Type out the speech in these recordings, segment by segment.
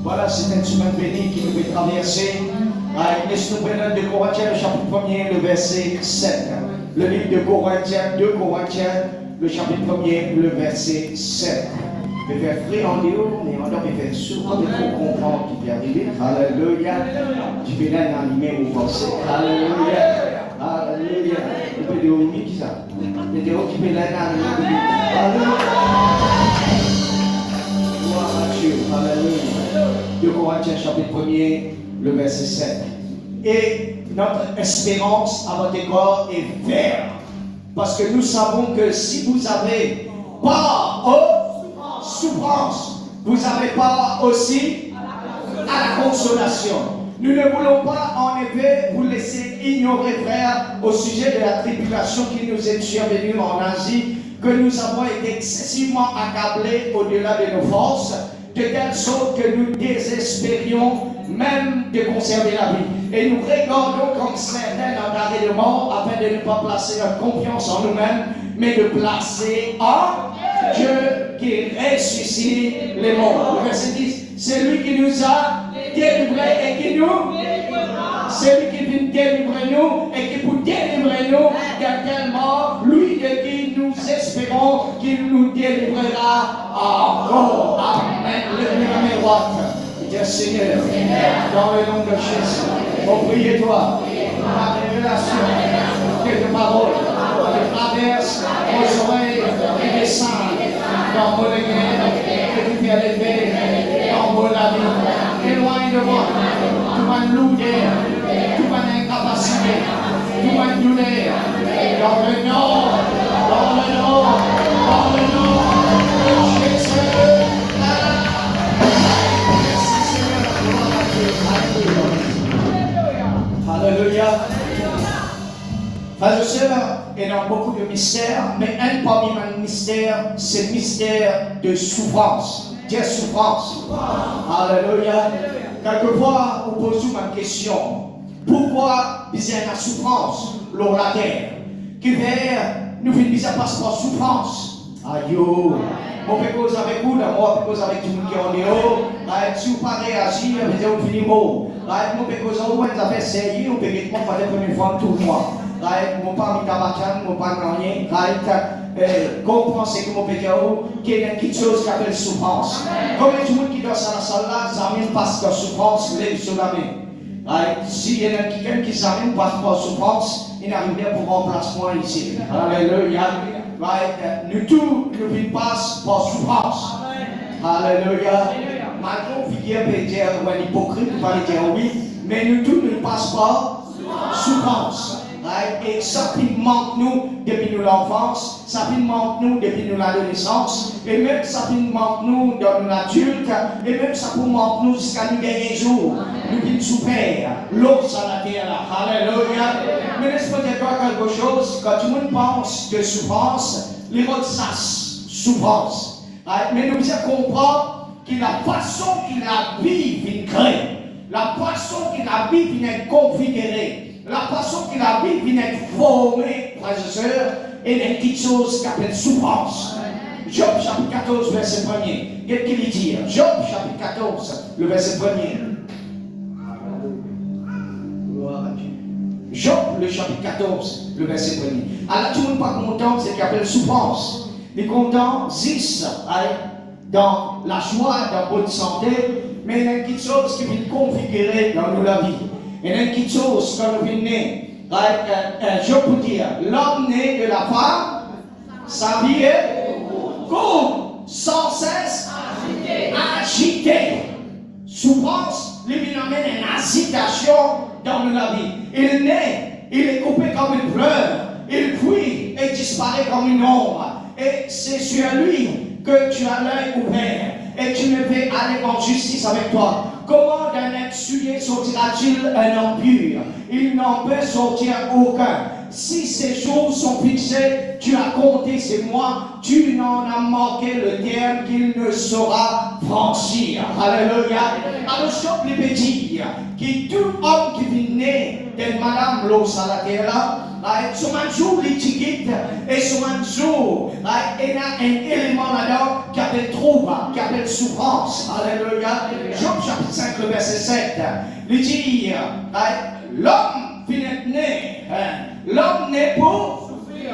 Voilà, c'est une semaine bénie qui nous fait traverser. Laisse-nous prendre de Corinthiens, le chapitre 1er, le verset 7. Le livre de Corinthiens, 2 Corinthiens, le chapitre 1er, le verset 7. Je vais faire frère en Léo, mais on doit faire souvent il faut comprendre qui peut arriver. Alléluia. Tu peux l'animer ou penser. Alléluia. Alléluia. Tu peux dire au milieu qui ça. Tu peux dire qui peut l'animer. Alléluia. Gloire à Dieu. Alléluia. 2 Corinthiens chapitre 1er, le verset 7. Et notre espérance à votre égard est verte. Parce que nous savons que si vous avez pas souffrance, vous avez pas aussi à la consolation. Nous ne voulons pas en effet vous laisser ignorer, frère, au sujet de la tribulation qui nous est survenue en Asie, que nous avons été excessivement accablés au-delà de nos forces, de telle sorte que nous désespérions même de conserver la vie. Et nous regardons comme certains dans l'arrêt de mort afin de ne pas placer notre confiance en nous-mêmes, mais de placer en Dieu qui ressuscite les morts. Le verset 10, c'est lui qui nous a délivrés et qui nous c'est lui qui vient délivrer nous et qui peut délivrer nous de telle mort, lui de qui nous espérons qu'il nous délivrera encore. Amen. Levez la main droite. Dis Seigneur, dans le nom de Jésus, on prie toi, la révélation de tes paroles, qui traverse vos oreilles et descendent dans mon église, que tu fais lever dans mon vie. Éloigne de moi toute ma lourdeur, toute ma incapacité, toute ma douleur, dans le nom de Jésus. Alléluia. Frères et sœurs, il y a beaucoup de mystères, mais un parmi les mystères, c'est le mystère de souffrance. Dieu souffrance. Alléluia. Quelquefois, on pose une question. Pourquoi bizarre la souffrance, l'eau la terre? Qui vers nous fait bizarre parce qu'on souffrance. Aïe. On fait cause avec vous, moi, on fait cause avec tout le monde qui est en haut. Si vous ne pas réagir, vous finissez mot. On fait cause avec vous, on fait sérieux, on peut pas faire la première fois tout le mois. On ne pas mis tabacan, on ne pas rien. Comprendre ce que mon pédiatre qu'il y a quelque chose qui appelle souffrance. Comme tout le monde qui est dans la salle là, examine parce que souffrance, lève sur la main. S'il y a quelqu'un qui examine parce que souffrance, il n'arrive pas pour remplacement ici. Alléluia. Nous tous, nous vivons par souffrance. Alléluia. Maintenant, on peut dire un hypocrite, on va dire oui, mais nous tous, nous passons par souffrance. Et ça qui manque nous depuis l'enfance, ça qui manque nous depuis l'adolescence, et même ça qui manque nous dans l'adulte, et même ça qui manque nous jusqu'à nous derniers jours. Nous vivons souffrir, l'eau sur la terre là. Alléluia. Mais laisse-moi dire quelque chose, quand tout le monde pense de souffrance, les mots de ça, souffrance. Mais nous devons comprendre que la façon que la vie vient créer, la façon que la vie vient configurer, la façon que la vie vient être formée, frères et sœurs, et des petites choses qui appellent souffrance. Job chapitre 14, verset 1er. Qu'est-ce qu'il dit? Job chapitre 14, le verset 1er. Job, le chapitre 14, le verset 1er. Alors tout le monde n'est pas content, c'est ce qu'il appelle souffrance. Les contents existent dans la joie, dans la bonne santé, mais il y a une petite chose qui vient configurer dans la vie. Il y a une petite chose quand on est né, je peux dire, l'homme né de la femme, sa vie est courte, sans cesse agitée. Souffrance lui amène une agitation dans la vie. Il naît, il est coupé comme une fleur, il fuit et disparaît comme une ombre. Et c'est sur lui que tu as l'œil ouvert et tu ne peux aller en justice avec toi. Comment d'un être souillé sortira-t-il un homme pur? Il n'en peut sortir aucun. Si ces choses sont fixées, tu as compté ces mois, tu n'en as manqué le terme qu'il ne saura franchir. Alléluia. Alors, je peux dire que tout homme qui vit né de Madame Los à la terre là, Sur un jour, l'étiquette, et sur un jour, il y a un élément là-dedans qui appelle trouble, qui appelle souffrance. Alléluia. Job chapitre 5, le verset 7. Il dit, l'homme finit né. L'homme n'est pour souffrir.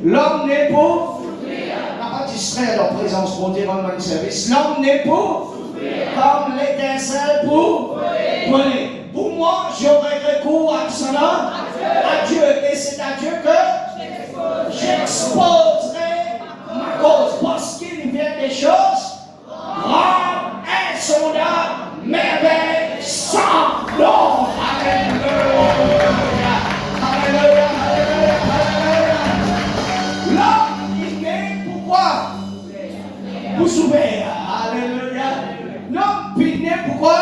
L'homme n'est pour souffrir. N'a pas distrait leur présence pour dire en service. L'homme n'est pour souffrir. Comme l'étincelle pour brûler. Pour moi, j'aurais recours à cela, à Dieu. Et c'est à Dieu que j'exposerai ma cause. Parce qu'il vient des choses grandes, insondables, merveilles, sans nom. Alléluia. Alléluia. Alléluia. L'homme, il vient pourquoi? Pour souffrir. Alléluia. L'homme, il vient pourquoi?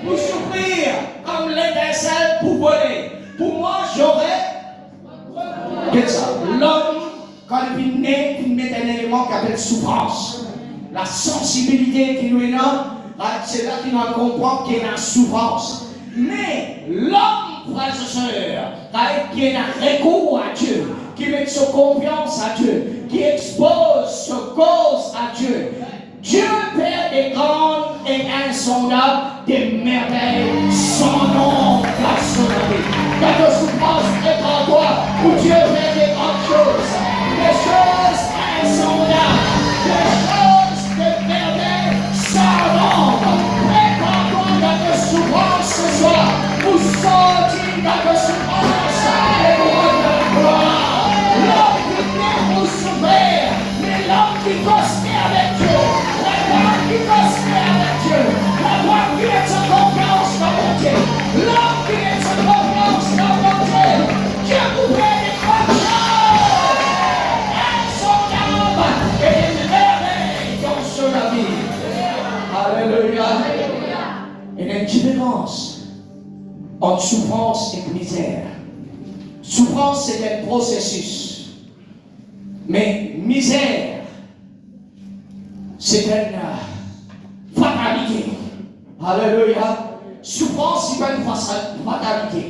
Pour souffrir, comme l'étincelle pour voler. Pour moi, j'aurais. Qu'est-ce ça? L'homme, quand il naît, il met un élément qui appelle souffrance. La sensibilité qui nous est là, c'est là qu'il doit comprendre qu'il y a une souffrance. Mais l'homme, frères et sœurs, qui a recours à Dieu, qui met sa confiance à Dieu, qui expose sa cause à Dieu, Dieu fait des grandes et insondables, des merveilles sans nom dans son vie. Quand la souffrance est en toi, où Dieu fait des grandes choses, des choses insondables, des choses de merveilles sans nom. Prépare-toi dans la souffrance ce soir, pour sortir dans la souffrance et pour rendre la gloire. L'homme qui vient pour souffrir, mais l'homme qui prospère avec Dieu. Qui prospère avec Dieu, la voix qui est sa confiance dans mon Dieu, l'homme qui est sa confiance dans mon Dieu, Dieu vous fait des grandes choses, insondables et des merveilles dans son vie. Alléluia. Il y a une différence entre souffrance et misère. Souffrance, c'est un processus, mais misère, c'est une fatalité. Alléluia. Souffrance, c'est pas une fatalité.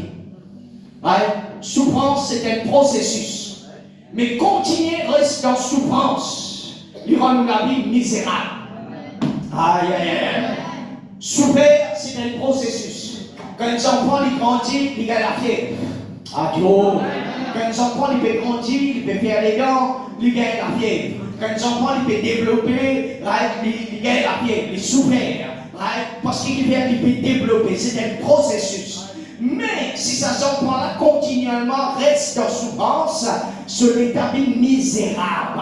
Souffrance, c'est un processus. Mais continuer reste dans souffrance. Il rend la vie misérable. Aïe, aïe, aïe. Souffrir, c'est un processus. Quand les enfants ils grandissent, ils gagnent la fièvre. Adieu. Quand les enfants ils peuvent grandir, ils peuvent faire les dents, ils gagnent la fièvre. Quand les enfants ils peuvent développer, ils gagnent la fièvre, ils souffrent. Parce qu'ils peuvent développer, c'est un processus. Mais si ces enfants-là continuellement restent en souffrance, ce n'est pas misérable.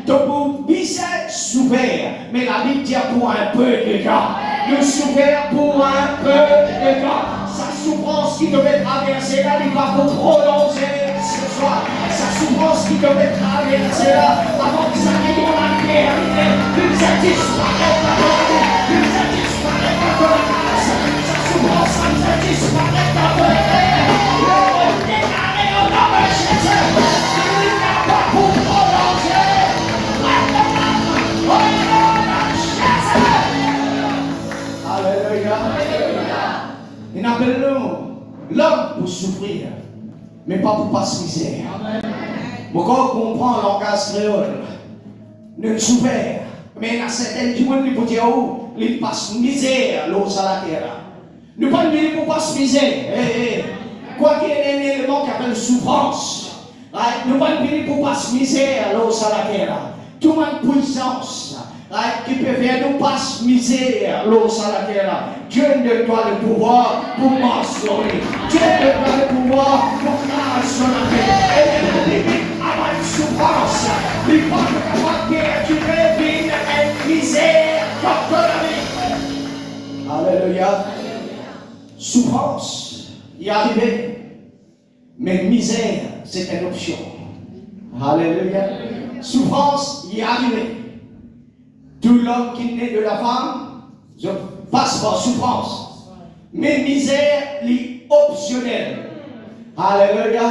Donc vous misère souffrir, mais la Bible dit pour un peu de temps. Nous souffrir pour un peu de temps. Sa souffrance qui devait traverser là, il va vous prolonger ce soir. Sa souffrance qui devait traverser là, avant que ça arrive dans la réalité, il disparaît dans la vie, il disparaît dans la grâce. Sa souffrance, ça disparaît dans la vie. Le déclaré au nom de Jésus, il n'a pas pour prolonger. Alléluia. Il appelle l'homme pour souffrir, mais pas pour passer misère. Pourquoi on comprend le langage créole? Ne souffrir, mais il y a certaines gens qui peuvent dire oh, ils passent misère l'eau sur la terre. Nous ne pouvons pas pour passer misère. Quoi qu'il y ait un élément qui appelle souffrance, nous ne pouvons pas pour passer misère l'eau sur la terre. Tout le monde puissance. Qui peut faire nous passer misère l'eau sur la terre. Dieu ne doit le pouvoir pour mentionner. Dieu ne doit le pouvoir pour mentionner. Et les limites à la souffrance. Il faut que tu révises une misère contre la vie. Alléluia. Souffrance, y arriver. Mais misère, c'est une option. Alléluia. Souffrance, y arriver. Tout l'homme qui naît de la femme, je passe par souffrance. Mais misère, est optionnelle. Alléluia.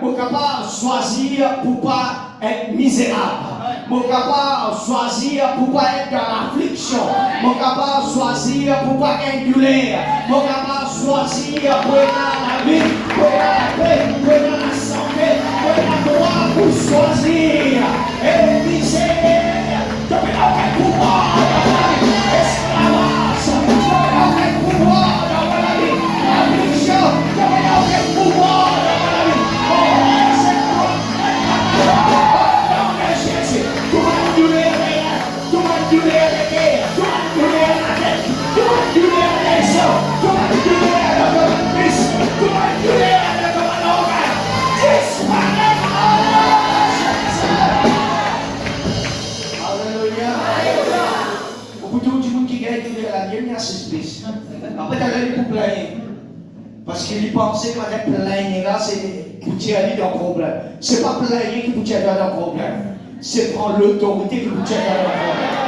Je suis capable de choisir pour ne pas être misérable. Je suis capable de choisir pour ne pas être dans l'affliction. bénédiction. Mon capable de choisir pour pas gagner douleur. Mon capable de choisir pour être la vie, pour être la paix, pour être la santé, pour être la droit pour choisir. Et misère, tu n'as aucun pouvoir dans la vie. Esclavage, tu n'as aucun pouvoir dans la vie. Affliction, tu n'as aucun pouvoir dans la vie. Après, tu as allé pour plaigner. Parce qu'il pensait que plaigner là, c'est pour tirer dans le problème. Ce n'est pas plaigner qui vous tire dans le problème. C'est prendre l'autorité qui vous tire dans le problème.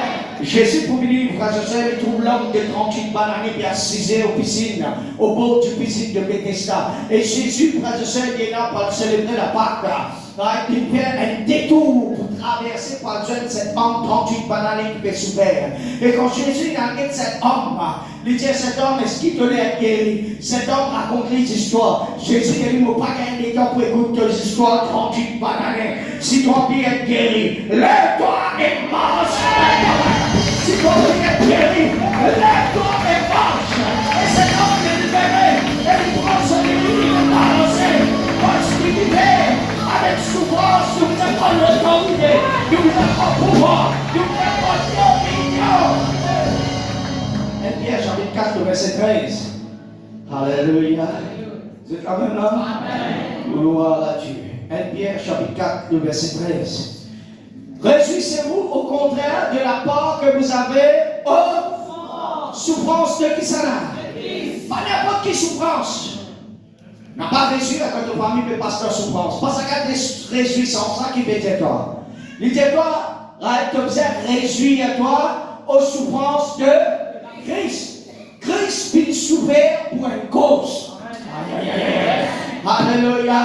Jésus, pour venir, frère Joseph, il trouve l'homme de 38 bananes qui est assisé aux piscines, au bord du piscine de Bethesda. Et Jésus, frère Joseph, il est là pour célébrer la Pâque. Il fait un détour pour traverser par cet homme 38 bananes qui fait souffrir. Et quand Jésus regarde cet homme, il dit à cet homme, est-ce qu'il te l'a guéri? Cet homme raconte les histoires. Jésus dit, il ne m'a pas gagné des temps pour écouter tes histoires 38 bananes. Si toi veux être guéri, lève-toi et marche. Si toi veux être guéri, lève-toi et marche. Et cet homme est libéré. Et il prend son lit, il est balancé. Parce qu'il vivait avec souffrance, nous n'avons pas l'autorité, nous n'avons pas le pouvoir, nous n'avons pas dominion. 1 Pierre chapitre 4, verset 13. Alléluia. Vous êtes quand même là? Amen. Gloire à Dieu. 1 Pierre chapitre 4, verset 13. Réjouissez-vous au contraire de la part que vous avez aux souffrances de qui ça n'a? Pas n'importe qui souffrance. N'a pas réjoui à quand famille peut passer souffrance. Parce qu'il y a des réjouissances qui peut être toi. Il dit toi, réjouis à toi aux souffrances de Christ. Christ peut souffrir pour une cause. Alléluia.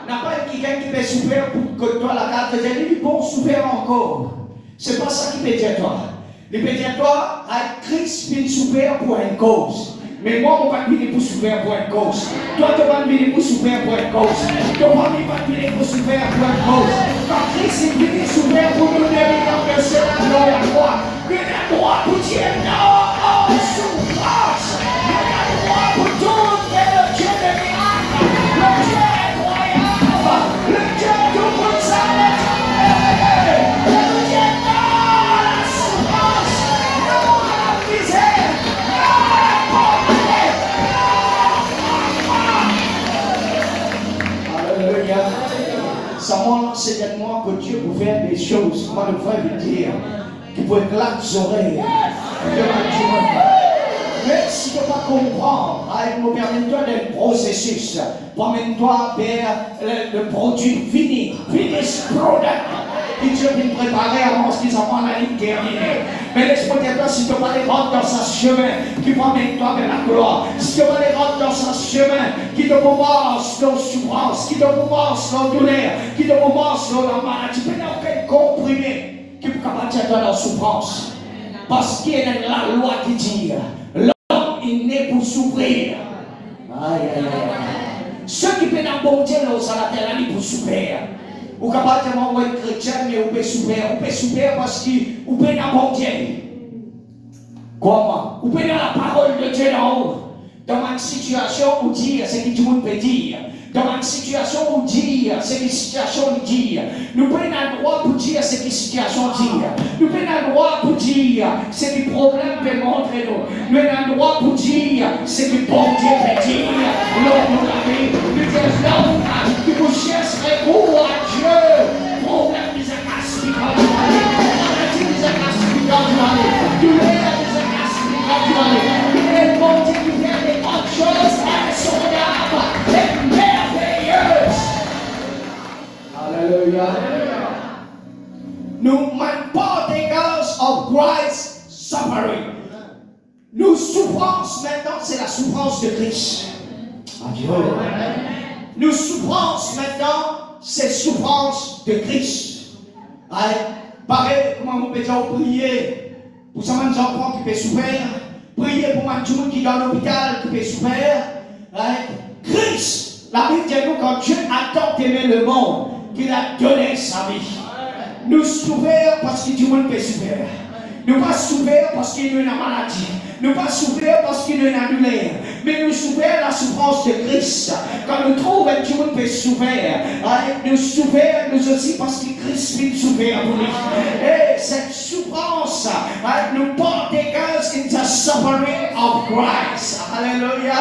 N'a pas quelqu'un qui peut souffrir pour que toi la carte de Dieu, il peut souffrir encore. C'est pas ça qui peut dire toi. Il peut dire toi, Christ peut souffrir pour une cause. Mais moi, on va venir pour souffrir pour une cause. Toi, tu vas venir pour souffrir pour une cause. Ton famille va venir pour souffrir pour une cause. Quand Christ est venu souffrir pour nous donner dans le ciel, gloire à toi. Il a droit pour dire non aux souffrances. Il a droit pour tout le Dieu de miracles. Le Dieu incroyable. Le Dieu tout pour ça. Le Dieu non à la souffrance. Non à la misère. Seulement, c'est moi que Dieu peut faire des choses, moi le frère veut dire, qui peut éclater les oreilles. Mais si tu ne peux pas comprendre, permets-toi d'un processus, permets-toi vers le produit fini, finish product. Et Dieu vient préparer avant ce qu'ils ont la ligne terminée. Mais laisse-moi dire, si tu vas les rendre dans ce chemin qui promène-toi vers la gloire, si tu vas les rendre dans ce chemin qui te commence dans la souffrance, qui te commence dans la douleur, qui te commence dans la maladie, tu peux aucun comprimé qui peut combattre dans la souffrance. Parce qu'il y a la loi qui dit, l'homme est né pour souffrir. Aïe, aïe, aïe. Ceux qui peuvent bon Dieu, là, ça la terre, ils pour souffrir. Ou capable de être chrétien, mais on peut souffrir parce qu'on peut dans bon Dieu. Comment? On peut dans la parole de Dieu en haut. Dans une situation où dire ce que tout le monde peut dire. Dans une situation où dire ce que la situation dit. Nous prenons le droit pour dire ce que la situation dit. Nous prenons le droit pour dire ce que le problème peut montrer nous. Nous avons le droit pour dire ce que bon Dieu peut dire. Lors de la vie, nous disons là que vous chercherez où à Dieu. Problème des acasses, maladie des acasses, douleur des acasses, il est bon Dieu qui fait des bonnes choses insondables et merveilleuses. Alléluia. Nous sommes partakers of Christ's suffering. Nos souffrances maintenant, c'est la souffrance de Christ. Adieu. Nos souffrances maintenant, c'est souffrance de Christ. Pareil, comment on peut dire prier Pour ça, les enfants qui peuvent souffrir. Priez pour tout le monde qui est dans l'hôpital, qui peut souffrir. Christ, la Bible dit nous, quand Dieu a tant aimé le monde, qu'il a donné sa vie. Nous souffrons parce que tout le monde peut souffrir. Nous pas souffrir parce qu'il y a une maladie. Nous pas souffrir parce qu'il y a une douleur. Mais nous souffrons la souffrance de Christ. Quand nous trouvons que tout le monde peut souffrir, nous souffrons nous aussi parce que Christ peut souffrir pour nous. Et cette souffrance nous porte grâce in the suffering of Christ. Alléluia.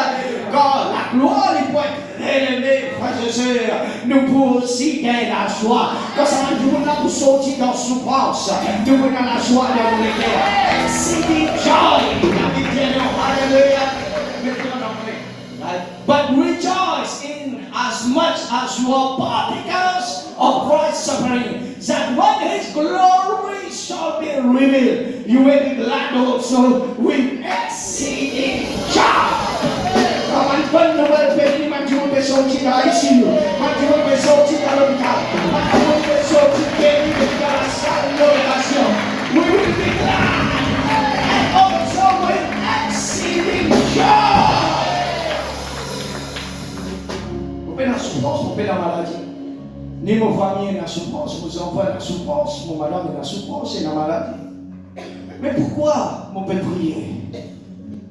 Quand la gloire est pour être élevée, frères et sœurs, nous pouvons aussi gagner la joie. Quand ça va nous là pour sortir dans la souffrance, nous avons la joie dans le cœur. Exceeding joy. Hallelujah. But rejoice in as much as you are partakers of Christ's suffering, that when His glory shall be revealed, you will be glad also with exceeding joy. Comme une bonne nouvelle, béni, Dieu peut sortir ici, Dieu peut sortir dans l'hôpital, Dieu peut sortir guéri dans la salle d'oration. We will be glad and also with exceeding joy. Vous pouvez la souffrance, vous pouvez la maladie. Ni mon famille est la souffrance, vos enfants est la souffrance, mon madame est la souffrance et la maladie. Mais pourquoi mon père prier?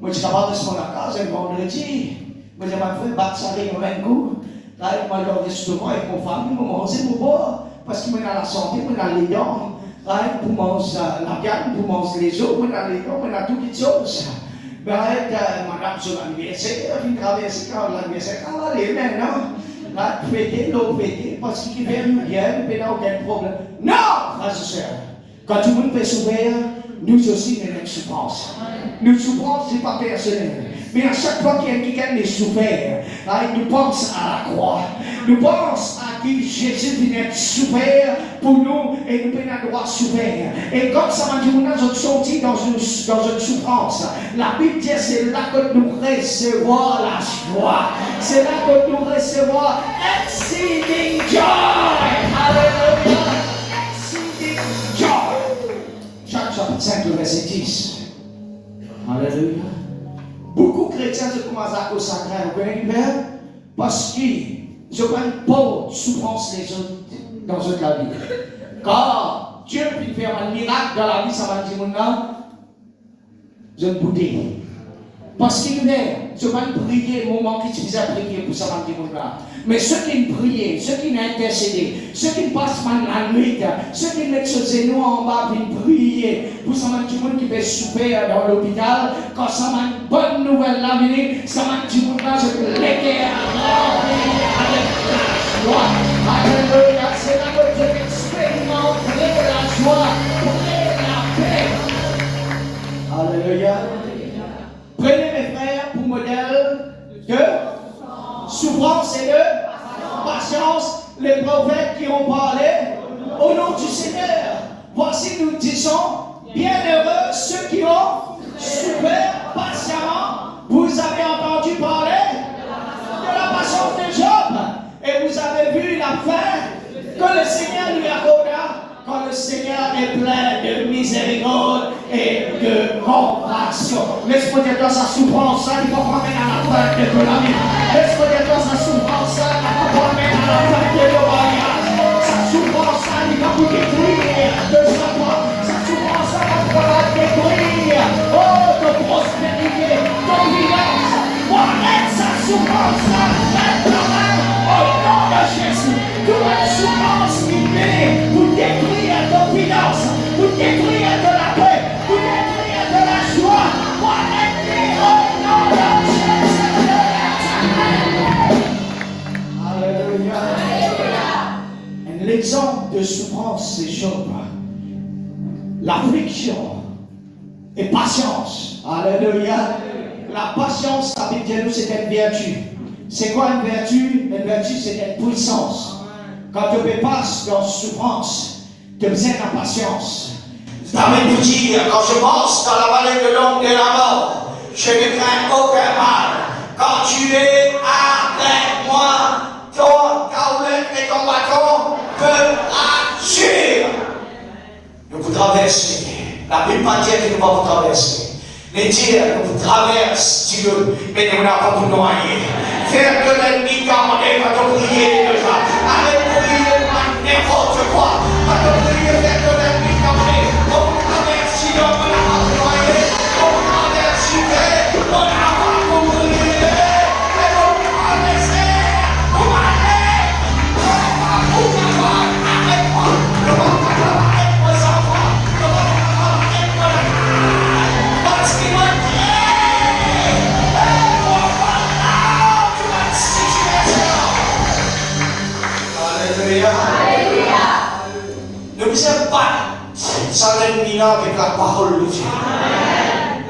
Moi, je suis capable de se prendre la case un vendredi. Moi, j'ai pas fait battre ça avec un coup. Là, moi, je vais justement avec mon famille, moi, manger mon bois. Parce que moi, j'ai la santé, moi, j'ai les dents. Là, pour manger la viande, pour manger les os, moi, j'ai les dents, moi, j'ai toutes les choses. Mais madame, sur l'anniversaire, elle traverse l'anniversaire, elle est maintenant. Là, fêter, l'eau fêter, parce qu'il fait bien, il n'y a aucun problème. Non, frères et sœurs, quand tout le monde peut souffrir, nous aussi, nous avons une souffrance. Nous souffrance, ce n'est pas personnel. Mais à chaque fois qu'il y a quelqu'un qui souffert, nous pensons à la croix. Nous pensons à qui Jésus venait souffrir pour nous et nous pouvons le droit de souffrir. Et comme ça m'a dit, nous sommes sortis dans une souffrance. La Bible dit c'est là que nous recevons la joie. C'est là que nous recevons exceeding joy. Alléluia. Exceeding joy. Jacques chapitre 5, verset 10. Alléluia. Beaucoup de chrétiens se commencent à consacrer au Père parce qu'ils n'ont pas une pauvre souffrance les autres dans la vie. Car Dieu peut faire un miracle dans la vie, ça va dire maintenant, je ne bouddhais. Parce qu'il est, je ne vais pas prier, moment qui suffisait à prier pour ça va dire maintenant. Mais ceux qui prient, ceux qui intercédé, ceux qui passent la nuit, ceux qui mettent ce genou en bas pour prier, pour ça va dire qui peut souper dans l'hôpital, quand ça va une bonne nouvelle la venir, ça va dire je peux l'aider à avec la joie. Alléluia, c'est là que je expérimente la joie, la paix. Alléluia. Prenez mes frères pour modèle de souffrance et de patience, les prophètes qui ont parlé au nom du Seigneur. Voici nous disons, bienheureux ceux qui ont souffert patiemment. Vous avez entendu parler de la patience de Job et vous avez vu la fin que le Seigneur lui accorda quand le Seigneur est plein de miséricorde et de compassion. Laisse-moi dire dans sa souffrance, il va ramener à la fin de la vie. Laisse-moi dire dans sa souffrance, il va ramener à la fin de nos mariages. Sa souffrance, il va vous détruire de sa foi. Sa souffrance, il va vous détruire. Oh, de prospérité, d'obéissance. Moi, aide sa souffrance, maintenant, au nom de Jésus. Toute la souffrance qui vient pour détruire ton finance, pour détruire de la paix, pour détruire de la joie. Moi, aide-les au nom de Jésus. Alléluia. Un exemple de souffrance, c'est Job. L'affliction et patience. Alléluia. La patience, ça veut dire nous, c'est une vertu. C'est quoi une vertu? Une vertu, c'est une puissance. Quand tu passes dans la souffrance, tu as besoin de patience. David nous dit, quand je passe dans la vallée de l'ombre de la mort, je ne crains aucun mal. Quand tu es avec moi, ton tablette et ton bâton me rassurent. Nous vous traversez La Bible pas dire que nous allons traverser. Les dire que nous traversons Dieu, mais nous n'avons pas pour noyer. Faire que l'ennemi garder quand on prie déjà. Arrête de prier pour n'importe quoi. Quand on prie, faire que l'ennemi garder. On traverse Dieu, on n'a pas pour noyer. On traverse Dieu, on n'a pas pour prier. Et on traverse. On va aller. On va pour avoir. Arrête-moi. On va pas travailler pour les enfants. On va pas travailler pour la caille. Parce qu'il va dire. Ne vous êtes pas sans l'ennemi avec la parole de Dieu.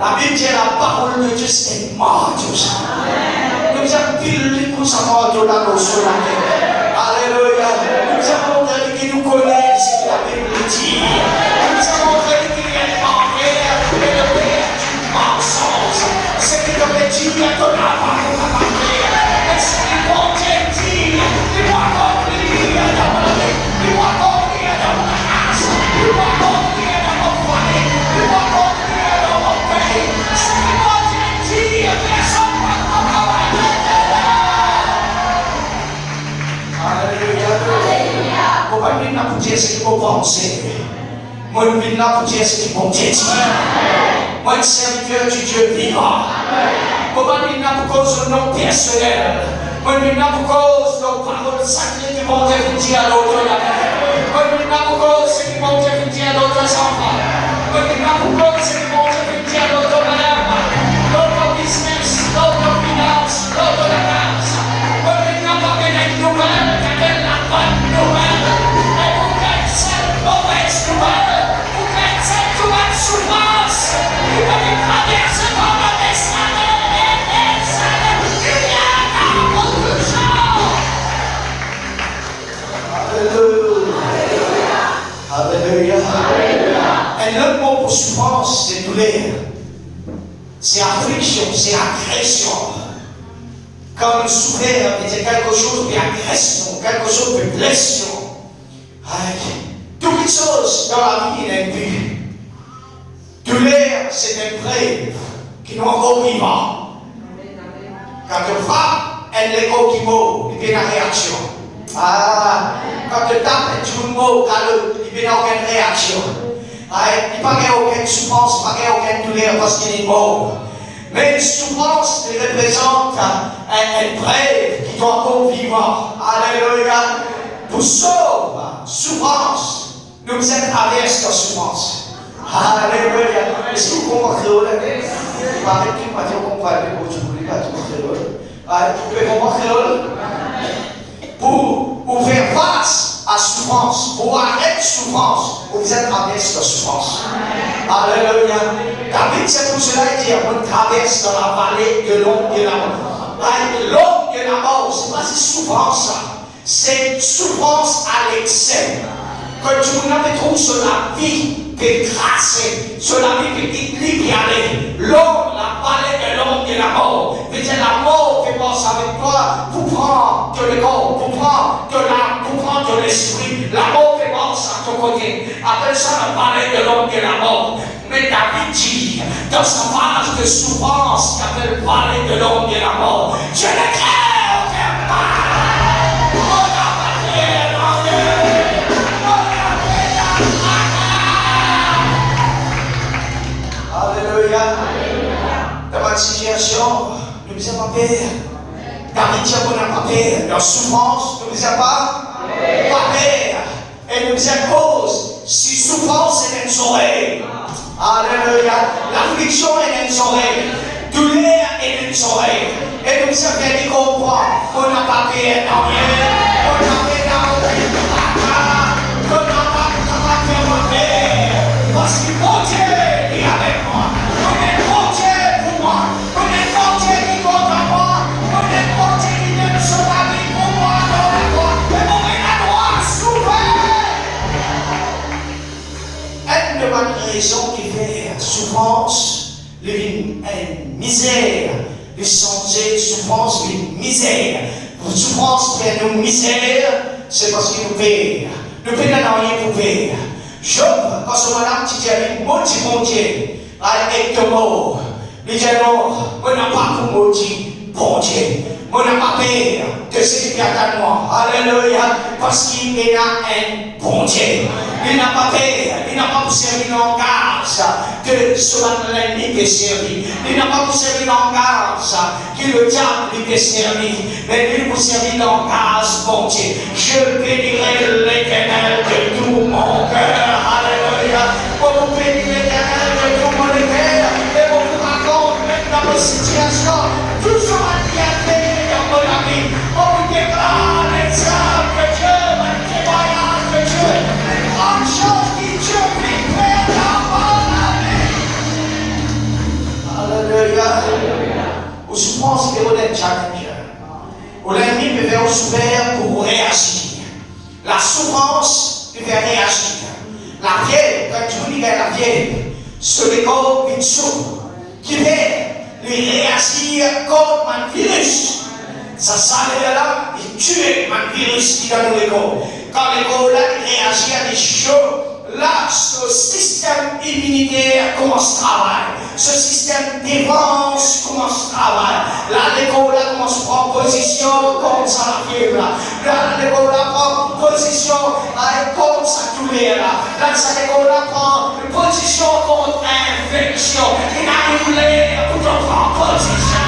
La Bible dit la parole de Dieu c'est mort. Ne vous êtes pile les coups à mort de la notion. Alléluia. Nous avons montré qu'il nous connaît, c'est que la Bible dit. Nous avons montré qu'il est envers et le père du mensonge. C'est qu'il devait dire que la parole va parler. Et ce qu'il vont dire, il va accomplir dans mon vie, il va accomplir dans mon race, il va accomplir dans mon foyer, il va accomplir dans mon pays. Ce qu'il va dire, personne ne va travailler. Alléluia. Vous ne pouvez pas venir pour dire ce qu'il faut penser. Moi, je viens là pour dire ce qu'il faut dire. Moi, je suis serviteur du Dieu vivant. Vous ne pouvez pas venir là pour cause de nom personnel. Moi, je viens là pour cause de paroles sacrées qui vont dire à l'autre. Moi, je viens là pour cause de ce qui vont dire à d'autres enfants. Moi, je viens là pour cause de ce qui vont dire à d'autres madame, d'autres business, d'autres finances, d'autres vacances. Moi, je viens là pour que les nouvelles, qu'elle la bonne nouvelle. Et pour qu'elle cette mauvaise nouvelle, pour qu'elle cette nouvelle souffrance, qui va nous traverser par le destin. Alléluia. Et le mot pour souffrance, c'est douleur. C'est affliction, c'est agression. Comme souffrir, c'est quelque chose d'agression, quelque chose de blessure. Toutes les choses dans la vie, il y a un but. Douleur, c'est une preuve qui nous rend vivants. Quand on frappe, elle est qui mot, il y a une réaction. Quand tu tapes tout le mot, il n'y a aucune réaction. Il n'y a aucune souffrance, il n'y a aucune douleur parce qu'il est mort. Mais une souffrance représente un preuve qui doit encore vivre. Alléluia. Pour sauver, souffrance, nous sommes traversés de souffrance. Alléluia. Est-ce que vous comprenez? Il va arrêter de dire qu'on va aller au Djibouti, là, tu comprends? Vous pouvez comprendre? Pour faire face à la souffrance, pour arrêter la souffrance, vous êtes traversé de la souffrance. Alléluia. David, c'est pour cela qu'il dit on traverse dans la vallée de l'ombre de la mort. L'ombre de la mort, ce n'est pas une souffrance, c'est une souffrance à l'excès. Que tu n'avais trop sur la vie décrassée, sur la vie qui libérée. L'ombre, la vallée de l'ombre de la mort. C'est la mort qui passe avec toi pour prendre le corps, pour prendre de l'âme, pour prendre de l'esprit. La mort qui passe à ton côté. Appelle ça la vallée de l'ombre de la mort. Mais David dit, dans sa phase de souffrance, il appelle vallée de l'ombre de la mort. Je ne crains aucun mal. On a parlé en Dieu. Alléluia. Dans ma situation, ne vous avez pas peur. David dit qu'on n'a pas peur. Dans souffrance, ne vous avez pas peur. Et ne vous avez cause. Si souffrance est une oreille. Alléluia. L'affliction est une oreille. Douleur est une oreille. Et nous avons dit qu'on voit qu'on n'a pas peur dans rien. On n'a pas peur dans rien. On n'a pas peur dans rien. Parce que mon Dieu est avec moi. On est mon Dieu pour moi. On est mon Dieu qui compte à moi. On est mon Dieu qui donne son avis pour moi dans la croix. Et mon droit souverain. Une de ma raison qui fait souffrance, une misère, de changer souffrance, une misère. Pour souffrance fait nous misère, c'est parce qu'il nous paye. Ne paye rien pour payer. Job, quand ce madame dit, maudit mon Dieu, avec de mots, il dit non, on n'a pas pour maudit bon Dieu. On n'a pas peur de ce qui vient à moi. Alléluia. Parce qu'il est un bon Dieu. Il n'a pas peur. Il n'a pas pour servir langage que ce l'ennemi peut servir. Il n'a pas pour servir langage que le diable lui peut servir. Mais il pour servir langage, bon Dieu. Je bénirai l'Éternel de tout mon cœur. Alléluia. Pour vous bénir l'Éternel de tout mon cœur. Et pour vous raconter même dans vos situations. Toujours à fierté. On vous déclare l'exemple que Dieu, le témoignage de Dieu, en chose qui Dieu peut faire dans mon vie. Alléluia. Vous pensez que vous êtes challenge. L'ennemi peut faire souffrir pour réagir. La souffrance peut faire réagir. La vieille, quand tu dis la vieille, ce l'écho est sourd, qui fait réagir contre un virus. Ça s'allait là, il tue un virus qui est dans l'écho. Quand l'écho là, il réagit à des choses, là, ce système immunitaire commence à travailler. Ce système de défense commence à travailler. Là, l'écho là commence à prendre position comme ça la fièvre. Là, l'écho là prend position comme ça tout est là. Là, l'écho là prend position contre infection. Il arrive là pour prendre position.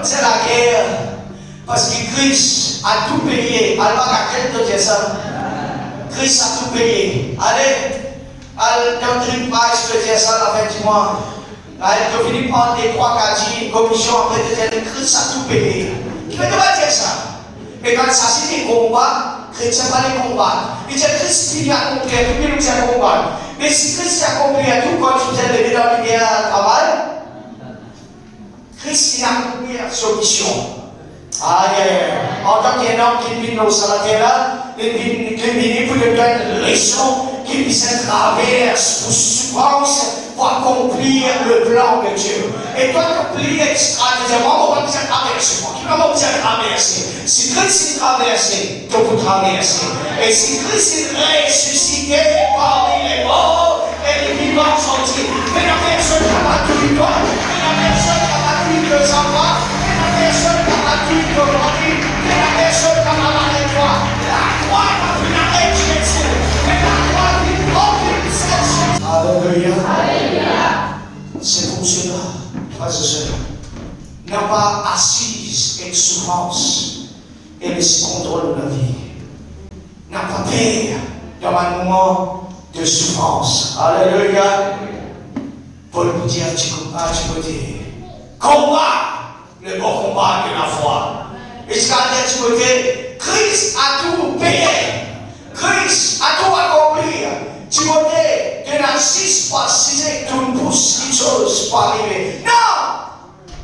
C'est la guerre parce que Christ a tout payé. Alors, à quel de ça? Christ a tout payé. Allez, dans le page de dire ça la fin du mois. Allez, de venir prendre des 3-4 jours, commission après de dire Christ a tout payé. Qui veut dire ça? Mais quand ça c'est des combats, Christ n'a pas les combats. Il dit Christ qui a accompli, tout le monde a combat. Mais si Christ a accompli tout, quand tu t'es levé dans le guerre à travail, Christ a accompli la solution. En tant qu'un homme qui vit dans la terre, il vient pour lui donner une leçon qui puisse traverse pour souffrance pour accomplir le plan de Dieu. Et toi, accomplir extraordinairement, on va bien traverser. Qui va bien traverser? Si Christ est traversé, tu peux traverser. Et si Christ est ressuscité parmi les morts, et les vivants sont dit, mais la personne qui a battu toi, mais la personne qui a battu deux enfants, mais la personne qui a battu deux mari, mais la personne qui a battu toi, la croix va venir avec Jésus, mais la croix vient remplir cette chose. Alléluia. C'est pour cela, frères et sœurs, n'a pas assise avec souffrance et laisse contrôle de la vie. N'a pas peur dans un moment de souffrance. Alléluia. Paul nous dit à Timothée, combat le bon combat de la foi. Et ce qu'a dit Timothée, Christ a tout payé. Christ a tout accompli. Timothée, tu n'assistes pas si tu ne pousses une chose pour arriver. Non!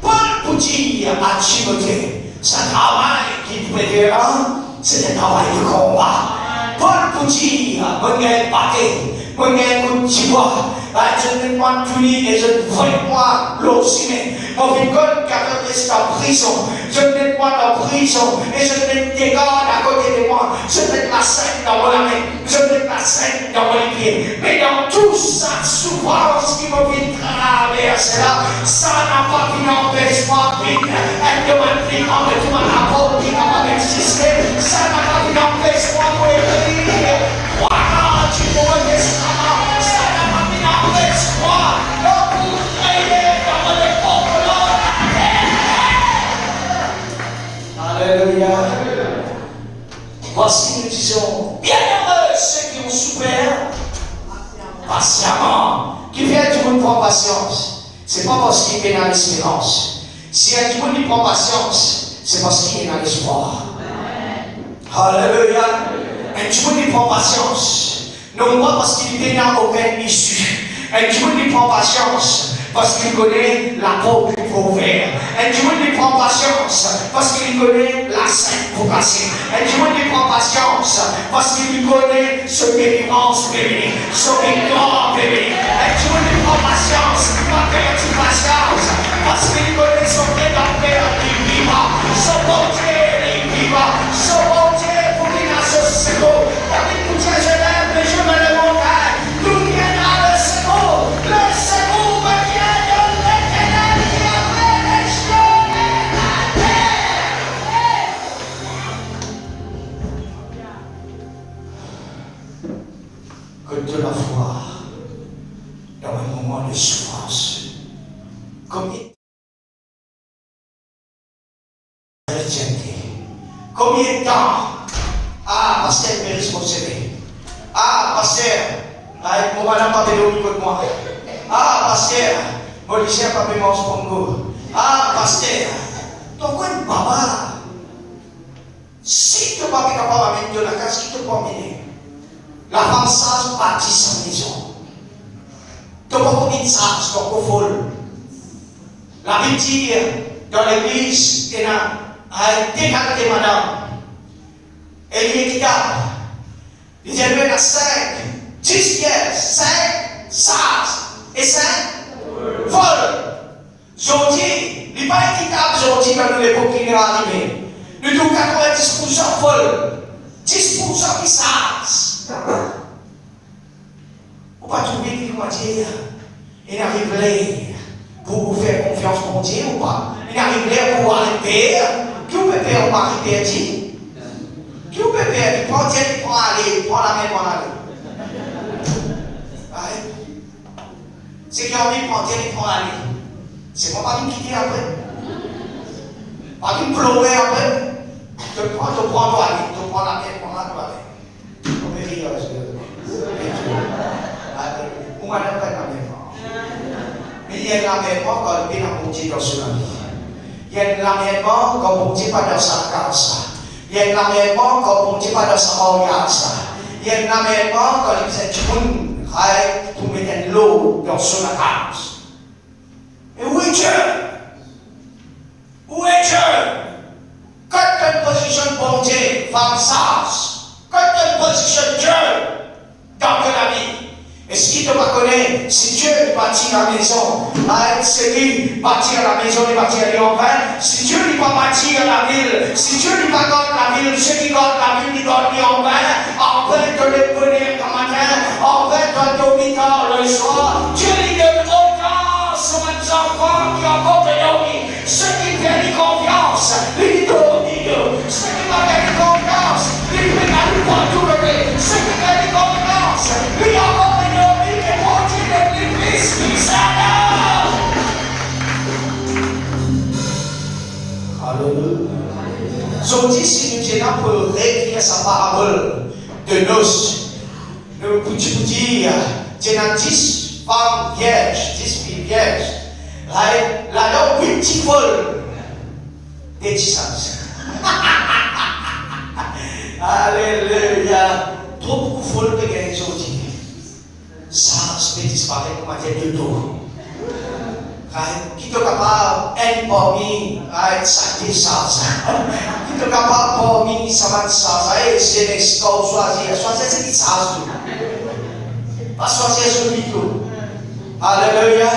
Paul pour dire à Timothée, ce travail qu'il préfère, c'est un travail de combat. Paul pour dire, on est battu, on est coup de bois, je ne pas puni et je ne veux pas l'oxymé. Mon vicomte qui a fait en prison, je ne mets pas en prison et je ne te garde à côté de moi. Je mets la scène dans mon main, je mets la scène dans mon pied. Mais dans toute sa souffrance qui me vient traverser là, ça n'a pas pu m'empêcher moi de m'impliquer en tout mon rapport qui n'a pas existé. Ça n'a pas pu m'empêcher moi de écrire. Voilà, tu pourrais testament. Ça n'a pas pu m'empêcher moi de créer dans mon époque. Alléluia. Voici nous disons, bienheureux ceux qui ont souffert patiemment. Qui vient du monde prend patience. C'est pas parce qu'il est dans l'espérance. Si un du monde prend patience, c'est parce qu'il est dans l'espoir. Alléluia. Un du monde prend patience. Non pas parce qu'il est dans aucune issue. Un du monde prend patience. parce qu'il connaît la porte qu'il faut ouvrir. Et Dieu lui prend patience parce qu'il connaît la scène pour passer. Et Dieu lui prend patience parce qu'il connaît ce délivrance bébé, ce victoire bébé. Et Dieu lui prend patience, ma perte patience, parce qu'il connaît son rédempteur qui vivra, son bon Dieu qui vivra, son bon Dieu pour qu'il a ce secours. David nous dit, je lève les yeux vers les montagnes, d'où viendra le secours? Le secours me vient de l'Éternel qui a fait les cieux et la terre. Que de la foi dans un moment de souffrance. Combien de temps? Ah, pasteur, mes responsabilités. Ah, pasteur, mon madame pas au niveau de moi. Ah, pasteur, mon lycée pas payé mon spongo. Ah, pasteur, ton coin de papa. Si tu n'es pas capable de mettre de la case, qui te peut emmener? La femme sage bâtit sa maison. Tu n'as pas combien de sages, tu n'as pas folle. La Bible dit dans l'église, il y a décalé madame. Elle est équitable. Il y a 5, 10 pièces, 5 sages et 5 folles. Aujourd'hui, il n'est pas équitable aujourd'hui dans l'époque qui est arrivée. Nous avons 90% folles, 10% qui sages. On ne peut pas trouver qu'il m'a dit, il arrive là. Pour vous faire confiance pour Dieu ou pas? Il arrive là pour arrêter. Qui vous peut faire pas arrêter? Qui vous peut faire? Il prend Dieu, il prend aller, il prend la main pour aller. C'est qui a envie de prendre Dieu, il prend aller. C'est pas qui me quitter après. Pas qui me plomber après. Tu prends toi aller, tu prends la main pour aller. On peut rire. Vous m'avez pas la main. Mais il y a un amènement quand il y a un Dieu dans ce vie. Il y a un amènement quand on ne dit pas dans sa case. Il y a un amènement quand on ne dit pas dans sa mariage. Il y a un amènement quand il dit que pour mettre de l'eau dans son case. Et où est Dieu? Où est Dieu? Quand tu positionnes bon Dieu, femme sage, quand tu positionnes Dieu dans ta vie, et ce qui te va connaître, si Dieu bâtit la maison, c'est lui bâtir la maison, il bâtit en vain. Si Dieu lui va bâtir la ville, si Dieu lui va garder la ville, ceux qui gardent la ville, ils gardent en vain. En vain de les venir le matin, en vain de dormir tard le soir. Dieu lui donne audience aux enfants qui ont encore dormi. Ceux qui viennent confiance, lui dorment. Ceux qui vont gagner confiance, lui peuvent pas tout lever. Ceux qui gagnent confiance, lui encore. Alléluia. Aujourd'hui, si nous tenons pour réécrire sa parabole de noces, nous pouvons dire, il y a 10 femmes vierges, 10 filles vierges. Là, 8 petits folles, des 10 sages. Alléluia. Trop beaucoup de folles de gagner aujourd'hui. Ça peut disparaître comme un de dos. Qui est capable d'être parmi chaque sens. Qui est capable parmi chaque sens. C'est l'expert choisir. Choisir c'est qui sens. Pas choisir celui tout. Alléluia.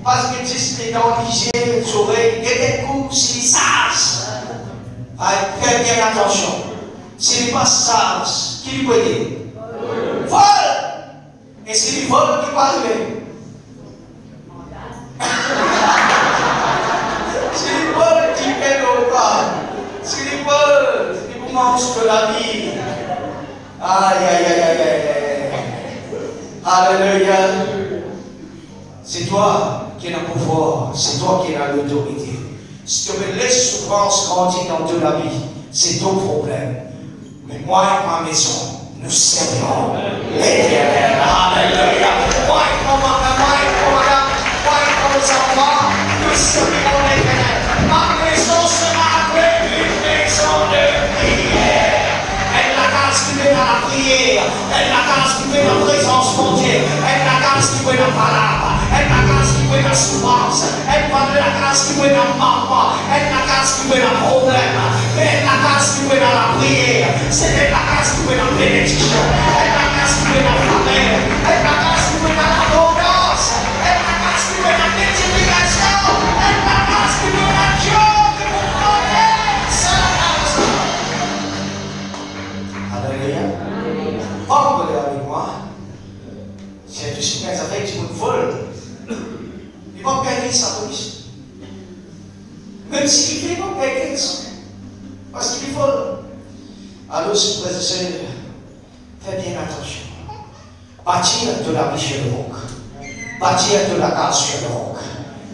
Parce que Dieu est dans l'hygiène, sauver, il y a des coups, c'est sage. Faites bien attention. S'il n'est pas sage, qui lui peut dire? Vol! Et s'il est vol, qui va arriver? C'est les vols qui mènent au pas. C'est les vols qui vous mangent de la vie. Aïe, aïe, aïe, aïe, aïe. Alléluia. C'est toi qui es le pouvoir. C'est toi qui as l'autorité. Si tu me laisses souffrance grandir dans toute la vie, c'est ton problème. Mais moi et ma maison, nous servirons l'Éternel. Alléluia. Moi et mon madame, nos enfants, nous servirons l'Éternel. Ma maison sera appelée une maison de prière. Elle la case qui fait dans la prière. Elle la case qui fait dans la présence de Dieu. Elle la case qui fait dans la parole. Elle la case qui fait qui est la souffrance, elle pas de la grâce qui est dans le maman, elle la grâce qui est dans le problème, elle la grâce qui est dans la prière, c'est la grâce qui est dans la bénédiction, elle la grâce qui est dans la faveur, elle la grâce qui est dans l'abondance, elle la grâce qui est dans la multiplication, elle la grâce qui est dans la joie que vous connaissez, c'est la grâce. Alléluia. Oh, vous voulez avec moi? J'ai touché 15 avec du monde vol. Il va gagner sa police. Même s'il fait, il va gagner ça. Parce qu'il est vol. Alors, ce frère et sœur, fais bien attention. Bâtir de la vie sur le roc. Bâtir de la case sur le roc.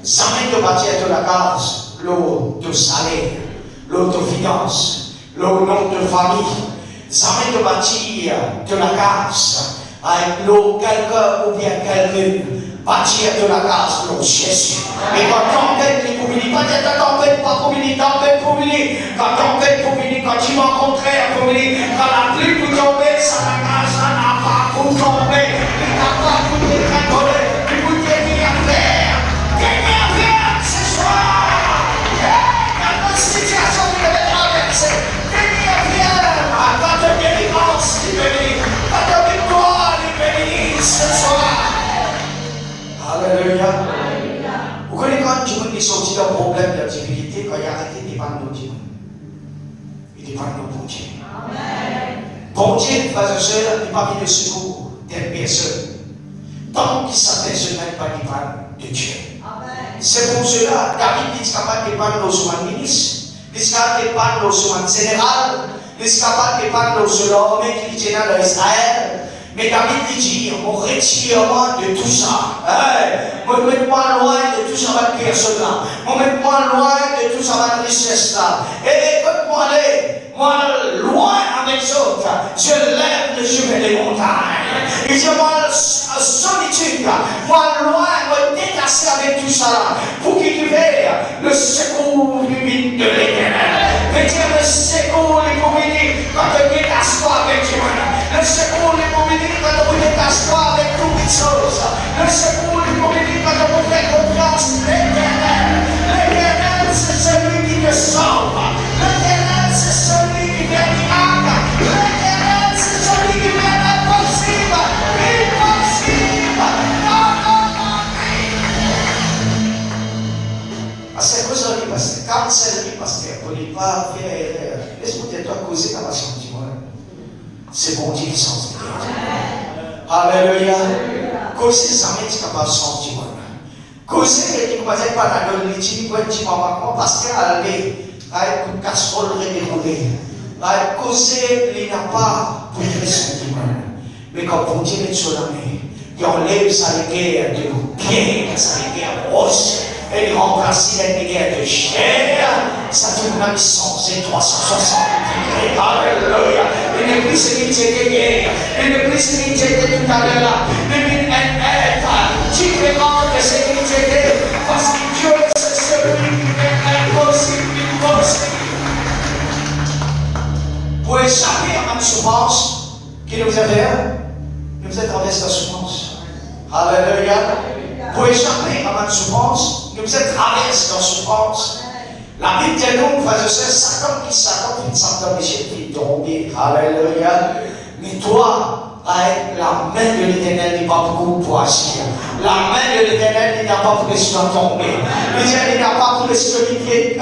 Jamais de bâtir de la case, l'eau de salaire, l'eau de finance, l'eau de famille. Jamais de bâtir de la case avec l'eau quelqu'un ou bien quelqu'un. Bâtir de la case, l'eau Jésus. Et quand tempête les communies, pas de tempête, pas communies, tempête communies. Quand tempête communies, quand tu m'encontrais à communies, quand la pluie pour tomber, ça la case, ça n'a pas pour tomber. Il n'a pas pour te récoller, il vous gagner à faire. Gagner à faire ce soir. Dans une situation que vous devez traverser, gagner à faire. Quand ta délivrance est bénie, quand ta victoire est bénie ce soir. Alléluia. Vous connaissez quand tu me dis sortir d'un problème de difficulté, quand il a arrêté de dépendre de Dieu. Il dépend de bon Dieu. Bon Dieu, frères et sœurs, n'est pas mis de secours telle personne. Tant qu'il s'appelle seulement, il ne pas dépendre de Dieu. C'est pour cela, David dit qu'il n'est pas dépendre de son ministre, il n'est pas dépendre de son général, il n'est pas dépendre de son homme qui est dans Israël. Mais David dit, retire-moi de tout ça. Mets-moi loin de tout ça, ma personne-là. Mets-moi loin de tout ça, ma richesse-là. Et écoute-moi, moi, loin avec les autres, je lève le chemin des montagnes. Et je moi, solitude, moi, loin, me détacher avec tout ça, pour qu'il y ait le secours divin de l'Éternel. Mais Dieu, le secours des communes, quand tu détaches pas avec Dieu. Le secours des communes, quand tu détaches pas avec toutes les choses. Le secours des communes, quand tu fais confiance à l'Éternel. L'Éternel, c'est celui qui te sauve. L'Éternel, c'est celui qui fait miracle. L'Éternel, c'est celui qui fait l'impossible. Impossible. Non, non, non. C'est quoi ça, le pasteur? Quand c'est le pasteur, pour ne pas faire. Laisse-moi toi causer dans ma sentiment. C'est bon Dieu qui sent. Alléluia. Causer, ça m'est capable de sentir. Causer, il ne va pas dans le litige, il va dire, maman, parce qu'elle a une casserole redéroulée. Causer, il n'a pas pour les sentiments. Mais quand bon Dieu est sur la main, il enlève sa guerre de pierre, sa guerre roche. Et il remplace les guerres de chair, ça fait une puissance et 360 degrés. Alléluia. Et l'église qui était guerre, et l'église qui était tout à l'heure là, devine être différente de ce qui était, parce que Dieu c'est celui qui est impossible, impossible. Pour échapper à ma souffrance, qui nous a fait, nous a traversé la souffrance. Alléluia. Pour échapper à ma souffrance, nous traversons la souffrance. La Bible dit nous, frères et sœurs, Satan qui tombé. Alléluia. Mais toi, avec la main de l'Éternel n'est pas pour toi agir. La main de l'Éternel n'a pas pour que tu sois tombé. L'Éternel n'a pas pour que tu pied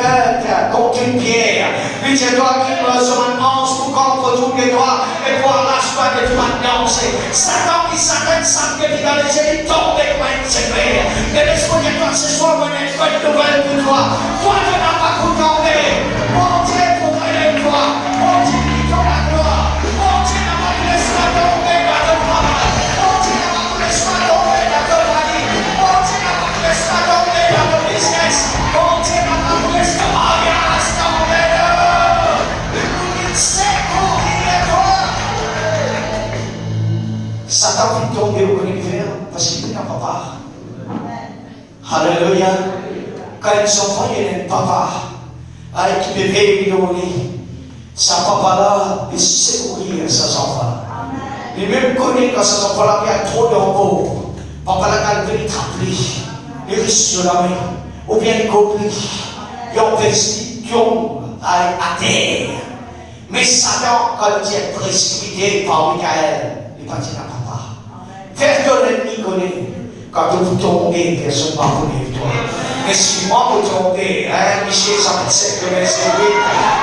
contre une pierre. L'Éternel doit qu'il me sur un ange pour contre tout que toi et pour arrache-toi que tu vas danser. Satan qui s'appelle Satan qui dans les yeux, il tombe comme un secret. Mais laisse-moi dire toi ce soir, mon bonne nouvelle pour toi. Toi, tu n'as pas pour tomber. Mon Dieu pour aider toi. Mon Dieu qui donne la gloire. Mon Dieu n'a pas pour laisser tomber dans le travail. Mon Dieu n'a pas pour laisser tomber dans le mari. Mon Dieu n'a pas pour laisser tomber dans le business. Mon Dieu n'a pas pour laisser le mariage tomber. Il sait courir toi. Satan fait tomber au univers parce qu'il n'a pas part. Alléluia. Quand les enfants, il y a un papa avec bébé, il sa papa-là, il sait courir ses enfants. Il même connaît quand ses enfants-là, il y a trop de repos. Papa-là, il veut les trapper. les risques sur la main, ou bien les copies, ils ont persécution à terre. Mais Satan, quand il est précipité par Michael, il va dire à papa, fais ton ennemi connaître. Quand vous tombez, personne ne va vous lever toi. Mais si moi vous tombez, Michel 127, verset 8,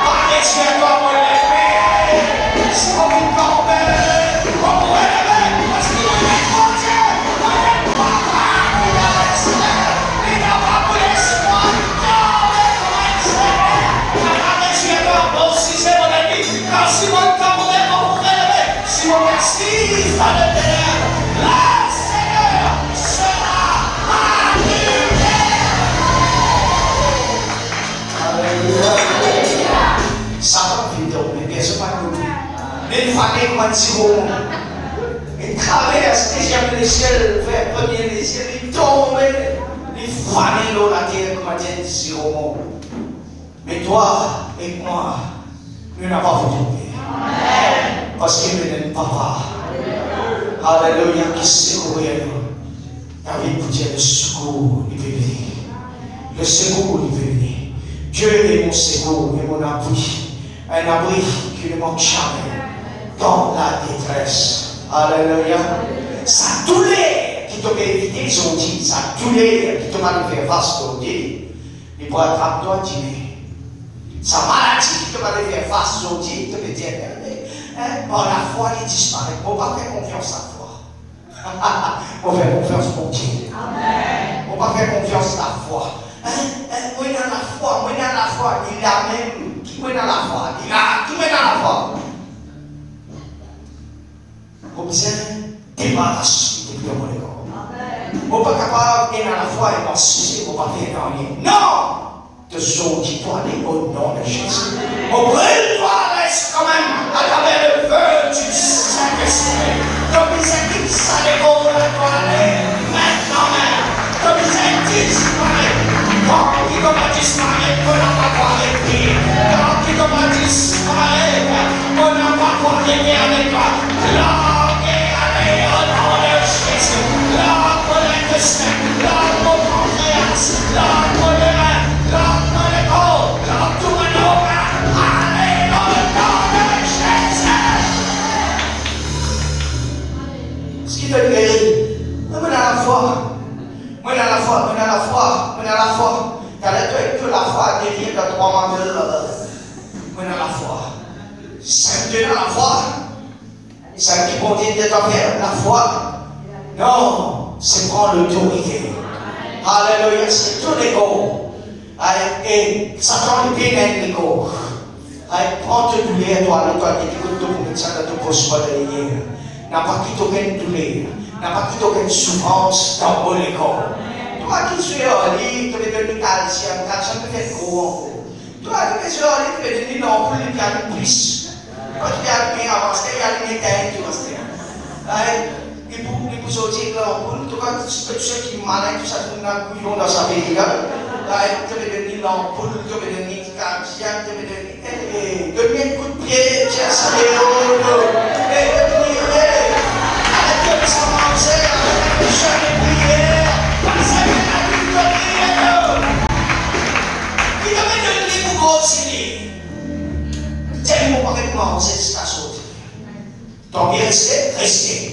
par les toi pour lever. Si vous tombez, on vous lever, parce qu'il est mon Dieu, on est papa, il a laissé, il n'a pas pour l'espoir, si c'est mon ami, quand si mon temps vous lève, on vous relève, si mon merci dans le ténèbre, le Seigneur sera allumé. Alléluia. Satan vit dormir, bien sûr, pas nous. Mais il fallait qu'on dise au monde. Il traverse déjà le ciel, vers le premier des ciels, il tombe, il fallait l'eau la terre, comme on dit au monde. Mais toi et moi, nous n'avons pas tomber. Parce qu'il est notre papa. Alléluia, qui secourait nous. David pour dire le secours, il peut venir. Le secours, il peut venir. Dieu est mon secours et mon abri. Un abri qui ne manque jamais dans la détresse. Alléluia. Ça douleur qui t'a évité, ils ont dit, ça douleur qui t'a fait face au Dieu. Il peut attraper toi, dîner. Sa maladie qui te va faire face au Dieu, te veut dire, par la foi, il disparaît. On va faire confiance à toi. On va faire confiance au Dieu. On va faire confiance à la foi. Moi, dans la foi, moi, dans la foi, il a même, qui moi dans la foi, il a, qui moi dans la foi. On besoin débarrasser de mon école. On n'est pas capable d'être dans la foi et penser qu'on va faire dans rien. Non! De son qui doit aller au nom de Jésus. On brûle-toi quand même à travers le feu du Saint-Esprit. Comme il s'est dit, ça déroule doit aller maintenant même. Comme il s'est disparaît. Quand il va disparaître, on n'a pas quoi répéter. Quand il va disparaître, on n'a pas quoi répéter avec toi. L'homme est allé au nom de Jésus. L'homme pour le Christ. L'homme pour Andréas. L'homme pour le rêve. L'homme pour le corps. L'homme pour le nom. Allez au nom de Jésus. Ce qui te guérit. Moi, dans la foi. Moi, dans la foi. Moi, dans la foi. Moi, dans la foi. Car que la foi derrière de 3 mois de moi, dans la foi. C'est dans la foi. C'est qui contient de ta pierre, la foi. Non, c'est prendre l'autorité. Alléluia, c'est tout l'ego. Et Satan est bien l'ego. Prends te douleur, toi, qui écoute tout pour ça, de poursuivre derrière. N'a pas quitté aucune douleur. N'a pas quitté aucune souffrance dans mon ego. Toi qui suis allé, tu es devenu calcium, calcium peut être gros encore. Toi qui suis allé, tu es devenu non plus, tu as plus. Quand tu as bien avancé, il y a une éteinte, tu vas il peut sortir là, en tout cas, ceux qui malins, tout ça, tout le monde dans sa vie, là, tu es devenu l'ampoule, tu es devenu calcium, tu es devenu, devenu coup de pied, tiens, ça y est, arrête de s'avancer, arrête de chanter prière, parce que la victoire, il devait devenir pour grossir. Tiens, mon père, comment c'est ce qu'a sauté. Tant bien rester.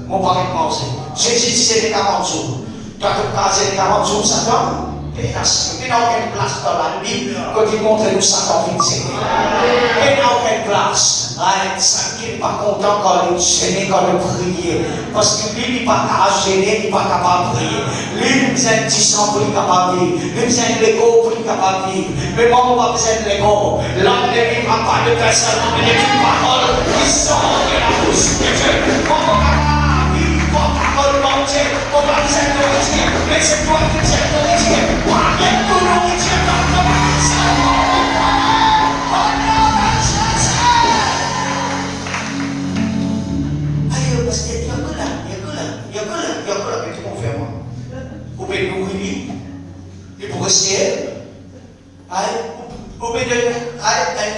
Mon père, comment c'est. Jésus disait les 40 jours. Toi, tu as casé les 40 jours, Satan. Il n'y a aucune place dans la Bible quand il montre nous Satan fixé. Il n'y a aucune place. Ça qui n'est pas content quand il gêne, quand il prie. Parce que lui, il n'est pas gêné, il n'est pas capable de prier. Lui, il a besoin de 10 ans pour être capable de vivre. Il a besoin de l'ego pour être capable de vivre. Mais moi, on n'a pas besoin de l'ego. L'homme ne vivra pas de pain seulement, mais d'une parole qui sort de la bouche de Dieu. On va vivre par parole, mon Dieu. On va besoin de nourriture. Mais c'est toi qui tiens de nourriture. Avec ton nourriture dans le monde. Vous pouvez nourrir, et pour rester, vous pouvez donner,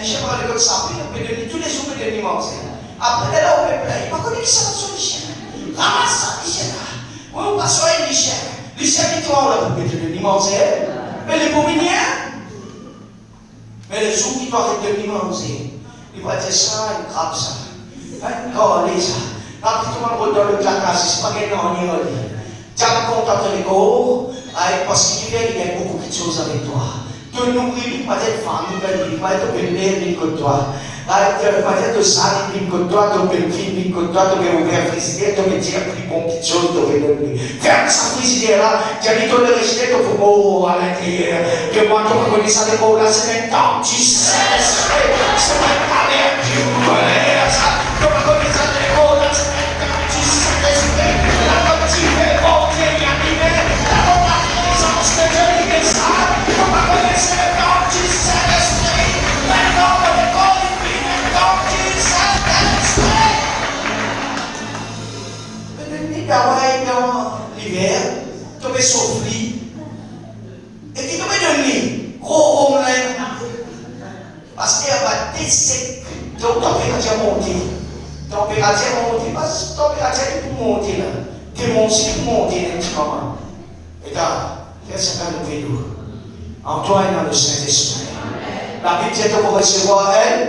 je sais pas de ça, vous pouvez donner tous les jours, vous pouvez donner manger. Après, là, vous pouvez, il n'y a pas connu qui ça sur les chiens. Ramasse ça, les chiens. On va passer les chiens. Les chiens victoire, on peut être l'immense. Mais les pauvres, mais le jour qui doit être l'immense, il va dire ça, il grappe ça. Oh, les ça. Là, tout le monde dans le placard, c'est pas qu'il y a un niveau. Tu as content de l'égo, parce qu'il y a beaucoup de choses avec toi. De nourrir, pas être femme, pas être belle, que toi. Peut-être de ça, que toi, de belle fille, que toi, de ouvrir la frigidaire, de dire plus bon petite chose, de donner. Ferme sa frigidaire là, tu as mis ton rejeté, de pour à l'intérieur. Que moi, tu connais ça, de là, c'est maintenant, tu sais, c'est ma carrière, tu connais ça. Tu connais ça, de là, c'est maintenant, tu sais, la petite fée, bon Dieu, il y a l'hiver, la bonne présence de Dieu, il est ça. Tu connais ça, maintenant, tu sais, l'esprit, maintenant, dans l'hiver, tu vas souffrir et qui te met donner gros parce qu'il y a des secs, donc température montée. Température montée, parce que température est pour monter là. Tu es monté pour monter un petit moment. Et là, fais ça dans le vélo. En toi et dans le Saint-Esprit. La Bible dit que pour recevoir elle,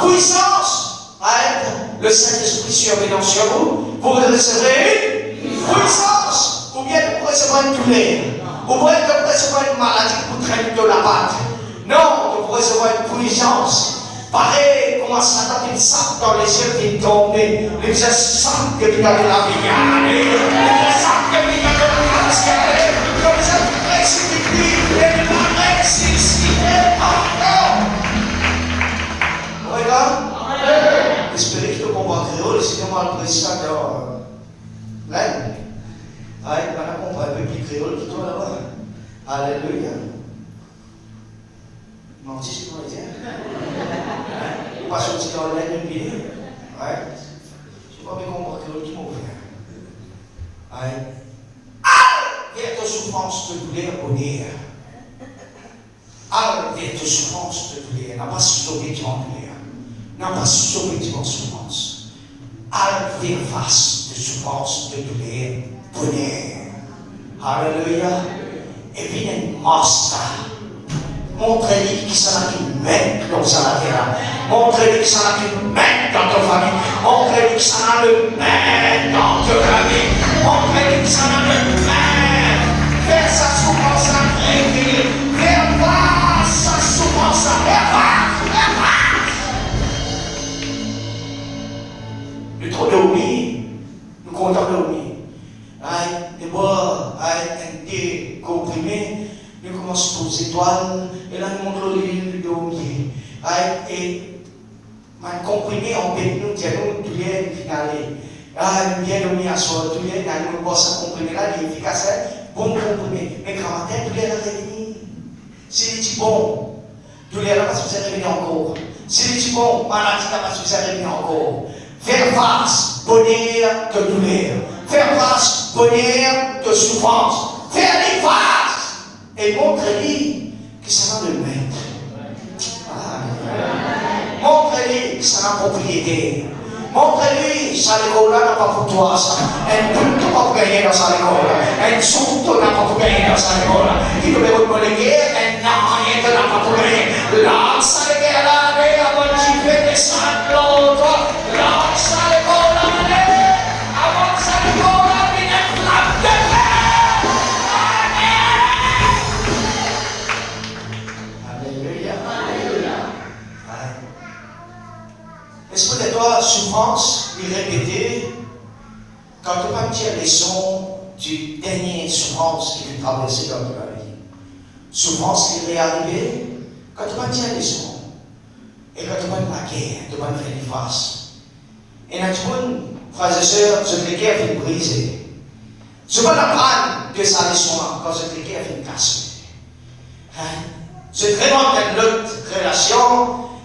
puissance. Le Saint-Esprit survenant sur vous, vous recevrez une puissance, ou bien vous recevrez une douleur, ou bien vous recevrez une maladie pour traîner de la batte. Non, vous recevrez une puissance. Pareil, comment Satan qui sape dans les yeux qui tombent, les yeux sentent que vous avez la vie, les yeux sentent que vous avez la grâce, comme ça vous précipitez, et la ressuscité encore. Vous regardez? Espérez que le combat créole, sinon on le président de l'Inde. On a compris un peu plus créole qui toi là-bas. Alléluia. Non, si c'est quoi dire. On passe au petit dans l'Inde une vidéo. Je ne sais pas bien combat créole qui m'a ouvert. Vers de souffrance de douleur, bonheur. Vers de souffrance de douleur. N'a pas sauvé du douleur. N'a pas sauvé de souffrance. Alter face de souffrance, de douleur, bonheur. Alléluia. Et puis il y a une monstre. Montrez-lui qui s'en a qui met dans sa terre. Montrez-lui qui s'en a qui met dans ta famille. Montrez-lui qui s'en a le met dans ta vie. Montrez-lui qui s'en a le met. Fais sa souffrance à régler. Fais pas sa souffrance à régler. Nous trop dormir, nous comptons dormir. D'abord, un thé comprimé, nous commençons aux étoiles, et là nous montrons l'île de dormir. Et un comprimé en bête, nous disons, tout est finale. Nous bien dormir à soi, tout est, nous bossons à comprimer là, il est efficace, bon comprimé. Mais quand même, tout est à revenir. C'est dit bon, tout est là parce que vous êtes revenu encore. C'est dit bon, maladie là parce que vous êtes revenu encore. Faire face, bonheur de douleur. Faire face, bonheur de souffrance. Faire des faces et montrer-lui que ça va le mettre. Montrez-lui que ça n'a propriété. Montrez-lui, ça l'école n'a pas pour toi ça. Un tout pas pour gagner dans sa école. Un soupe n'a pas pour gagner dans sa école. Il devait vous moléguer, un rien que n'a pas pour gagner. Là, ça l'école là, avant de faire des sacs l'autre. Là, ça l'école là, avant ça l'école là, il y a une flamme de fer. Alléluia. Alléluia. Est-ce que de toi, souffrance, il répétait, quand tu vas dire les sons du dernier souffrance qui fut traversé dans ta vie, souffrance qui est arrivée, quand tu vas dire les sons, et quand tu vas la guerre, tu vas faire des faces. Et dans tout le monde, frères et sœurs, cette guerre fait briser. Je vais l'apprendre de sa leçon quand cette guerre fait casser. C'est vraiment une autre relation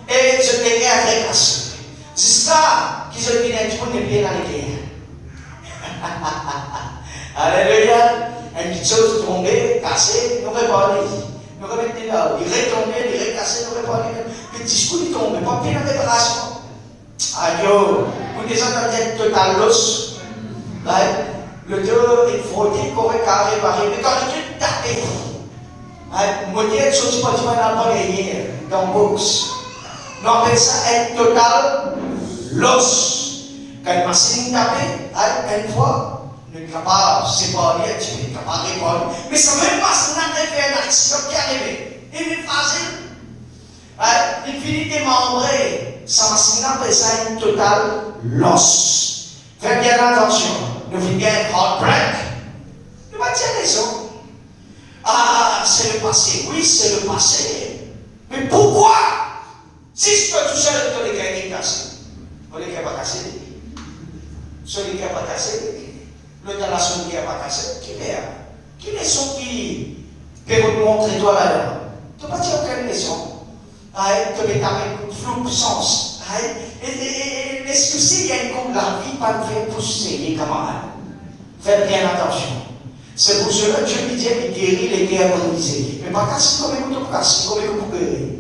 et cette guerre fait casser. C'est ça qui se dit tout le monde bien dans les guerres. Alléluia. Une petite chose tombée, cassée, nous réparer. Nous remettons là. Il retombait, il recassé, nous réparer. Le discours il tombe, pas bien en réparation. Adieu. Vous descendez en tête total l'os. le deux, il faut dire qu'on est carré, mais quand le Dieu tapé, mon Dieu, je ne suis pas dit hier, dans Books. On appelle ça être total loss. Quand une machine tapée, une fois, on est capable de séparer, tu es capable de répondre. Mais ça ne même pas si on a fait un accident qui est arrivé. Il est facile. Il finit de démembrer. Sa machine appelle ça une total loss. Faites bien attention. Nous finissons un heartbreak. Nous va dire raison. Ah, c'est le passé. Oui, c'est le passé. Mais pourquoi? Si je peux tout seul, tu les gars qui cassent. On les gars pas cassés. Celui qui n'a pas cassé, le relation qui n'a pas cassé, qui est son qui peut nous montrer toi là-dedans? Tu n'as pas dit aucune leçon. Tu as une flou sens. Est-ce que s'il y a une coupe, la vie pas de faire pousser les camarades? Faites bien attention. C'est pour cela que Dieu lui dit qu'il guérit les guerres brisées. Mais pas casser comme un couteau cassé, comme un couteau guéri.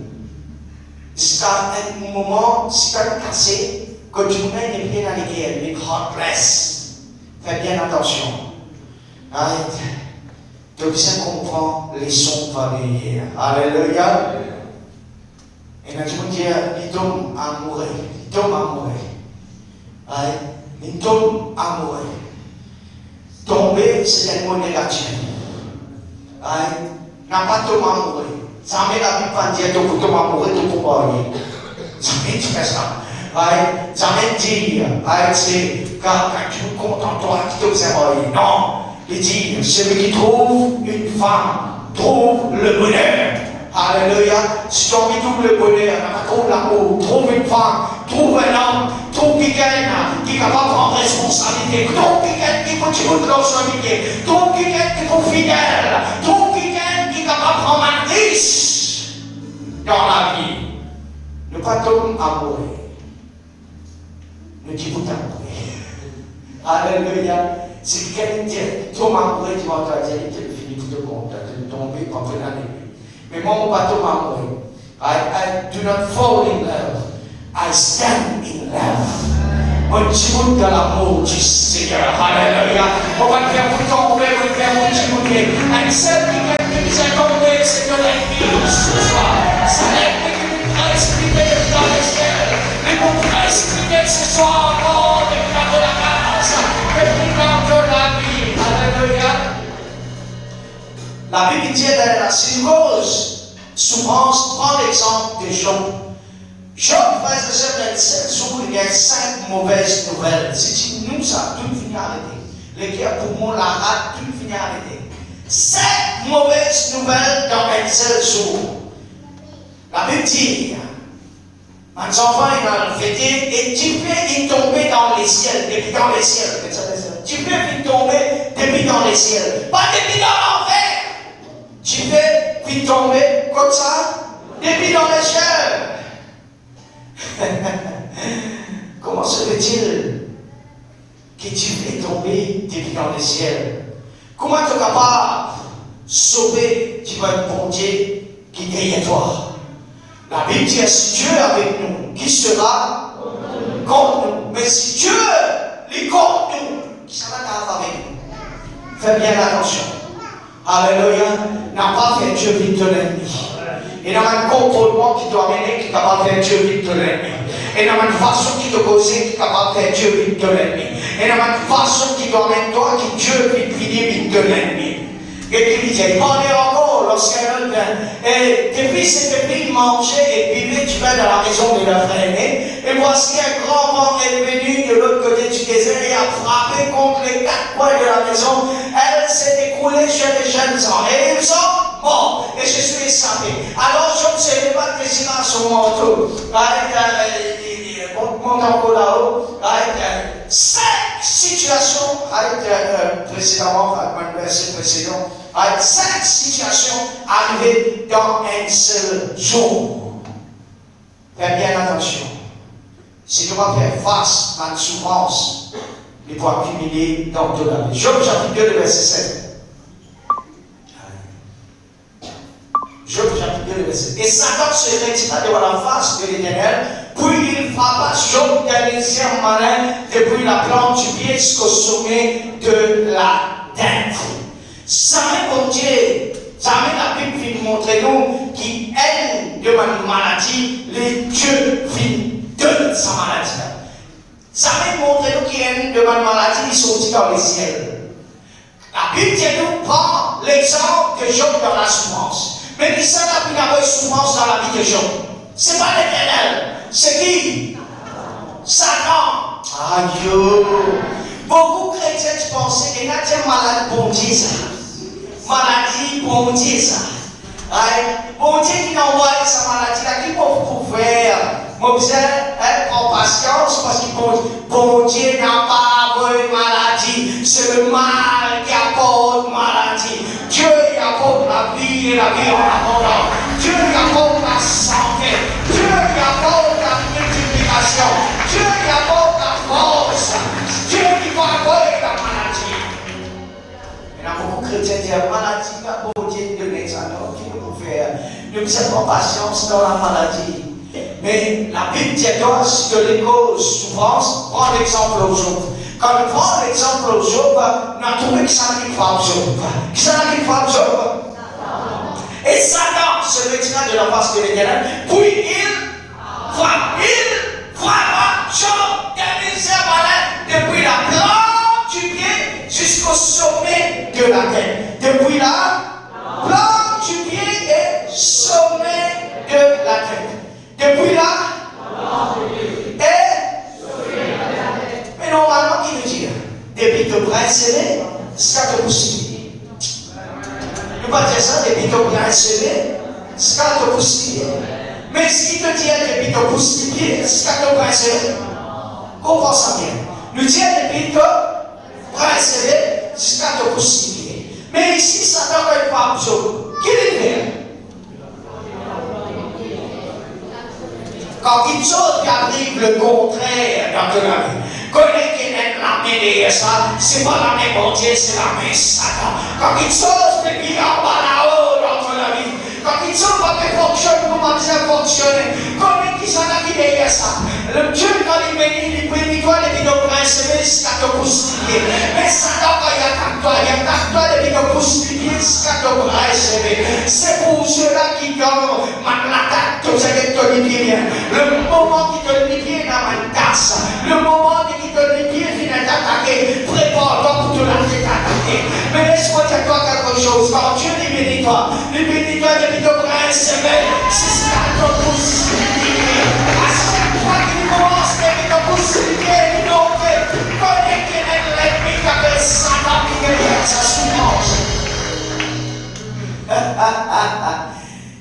Jusqu'à un moment, si tu as cassé, quand tu mets les pieds dans les guerres, les heartless. Faites bien attention. Arrête. Tu as besoin de comprendre les sons familiers. Alléluia. Et là, je me dis, il tombe amoureux. Il tombe amoureux. Il tombe amoureux. Tomber, c'est un mot négatif. N'a pas tombé amoureux. Ça met la Bible pas dire que tu tombes amoureux, tu peux pas aller. Ça met du ça. Ça met dire, c'est quand tu me contentes toi qui t'observe. Non, il dit, celui qui trouve une femme trouve le bonheur. Alléluia. Si tu as envie de trouver le bonheur, trouve l'amour, trouve une femme, trouve un homme, trouve quelqu'un qui est capable de prendre responsabilité, trouve quelqu'un qui continue de l'enseigner, trouve quelqu'un qui est fidèle, trouve quelqu'un qui est capable de prendre un risque dans la vie. Ne pas tomber amoureux. Ne dis pas amoureux. Alléluia. Si quelqu'un dit, tombe amoureux, tu vas te dire, tu es fini pour te compte, tu es tombé pour prendre la nuit. Mais moi, je ne tombe amoureux. I do not fall in love. I stand in love. Moi, je monte dans l'amour du Seigneur. Alléluia. On va te faire tomber, on va te faire monter. Un seul qui nous a tombé, c'est de l'ennemi ce soir. Ça l'ennemi qui nous a exprimé dans les ciels. Mais mon frère exprimé ce soir, oh, le plan de la grâce, le plan de la vie. Alléluia. La Bible dit dans la symbose, souffrance, prend l'exemple de Job. Job, frères et sœurs, dans cette jour, il y a 5 mauvaises nouvelles. Si nous, ça, tout finit arrêté. Les guerres pour moi, la rate, tout finit arrêté. 5 mauvaises nouvelles dans un seul jour. La Bible dit, mes enfants, ils m'ont fêté, et tu peux y tomber dans les ciels, depuis dans les ciels. Tu peux y tomber depuis dans les ciels, pas depuis dans l'enfer. Tu peux y tomber comme ça, depuis dans les ciels. Comment se fait-il que tu peux tomber depuis dans les ciels? Comment tu es capable de sauver, tu vas être bon Dieu qui guérit toi? La Bible dit, si Dieu est avec nous, qui sera contre nous? Mais si Dieu est contre nous, qui sera avec nous? Fais bien attention. Alléluia. N'a pas fait Dieu vite de l'ennemi. Et dans un comportement qui doit mener, qui est capable de faire Dieu vite de l'ennemi. Et dans une façon qui doit causer, qui est capable de faire Dieu vite de l'ennemi. Et dans une façon qui doit mettre toi, qui Dieu vite finir vite de l'ennemi. Et puis il dit, il parlait encore lorsqu'un homme et depuis cette ville mangeait et buvait, tu vas dans la maison de la frère aîné. Et voici un grand vent est venu de l'autre côté du désert et a frappé contre les 4 coins de la maison. Elle s'est écroulée chez les jeunes gens. Et ils sont morts. Et je suis échappé. Alors je ne sais pas de désirer à son manteau. Monte encore là-haut. 5 situations, précédemment, le verset précédent, 5 situations arrivées dans un seul jour. Fais bien attention. Si tu vas faire face à une souffrance, il faut accumuler dans ton vie. Job chapitre 2, verset 7. Job chapitre 2, verset 7. Et Satan se retira devant la face de l'Éternel Puis il frappa Job d'un ancien malin depuis la plante du pied jusqu'au sommet de la tête. Jamais bon Dieu, jamais la Bible vient nous montrer nous qui aime de ma maladie, les dieux viennent de sa maladie. Jamais montrer nous qui aime de ma maladie, ils sont dit dans les ciels. La Bible dit nous prend l'exemple de Job dans la souffrance. Mais qui ça n'a pas eu souffrance dans la vie de Job? Ce n'est pas l'Éternel. C'est qui? Satan. Aïe. Beaucoup de chrétiens pensaient qu'il y a des malades, bon Dieu ça. Maladie, bon Dieu ça. Bon Dieu qui envoie sa maladie là, qui peut faire? Moi, vous êtes en patience parce que bon Dieu n'a pas de maladie. C'est le mal qui apporte maladie. Dieu y apporte la vie et la vie en abondance. Dieu y apporte la santé. Dieu y apporte la multiplication. Dieu y apporte la force. Dieu qui va apporter la maladie. Il y a beaucoup de chrétiens qui disent maladie, bon Dieu de l'examen, qui peut faire? Ne vous êtes en patience dans la maladie. Mais la Bible dit que les causes souffrance, prends l'exemple au Job. Quand on prend l'exemple au Job, on a trouvé que ça n'a qu'une frappe Job. Qui ça n'a qu'une frappe Job? Et Satan se retira de la face de l'Éternel, puis il frappa Job d'un misère malin depuis la plante du pied jusqu'au sommet de la tête. Depuis la plante du pied et sommet de la tête. Depuis là, mais normalement, il veut dire, depuis que bras serré, jusqu'à te pousser. Ne pas dire ça, depuis que bras serré, jusqu'à te pousser. Mais ce qui te dit, depuis que pousser pied, jusqu'à te bras serré, comprends ça bien. Nous dit, depuis que bras serré, jusqu'à te pousser pied. Mais ici, ça n'a pas une femme, qui est fait? Quand quelque chose qui arrive le contraire dans ton vie, connais qu'il est la main derrière ça, c'est pas la main bon Dieu, c'est la main Satan. Quand quelque chose qui est en bas là-haut dans ton vie, quand quelque chose va pas fonctionner, comment ça fonctionne, connais qu'il s'en a qui derrière ça. Le Dieu, quand il bénit toi, depuis que tu recevé jusqu'à te pousser. Mais Satan, quand il attaque toi depuis que tu pousses jusqu'à te recevé. C'est pour ceux-là qui donnent l'attaque, tu sais que tu les pieds bien. Le moment qui te les pieds dans ma tasse, le moment qui te les pieds vient t'attaquer, prépare-toi pour te laisser t'attaquer. Mais laisse-moi dire toi quelque chose. Quand Dieu les bénit toi depuis que tu recevé, c'est ce qu'à te pousser. À chaque fois qu'il commence, depuis que tu pousses les pieds, il connaît qu'il est l'ennemi qui appelle Satan qui est sa souffrance.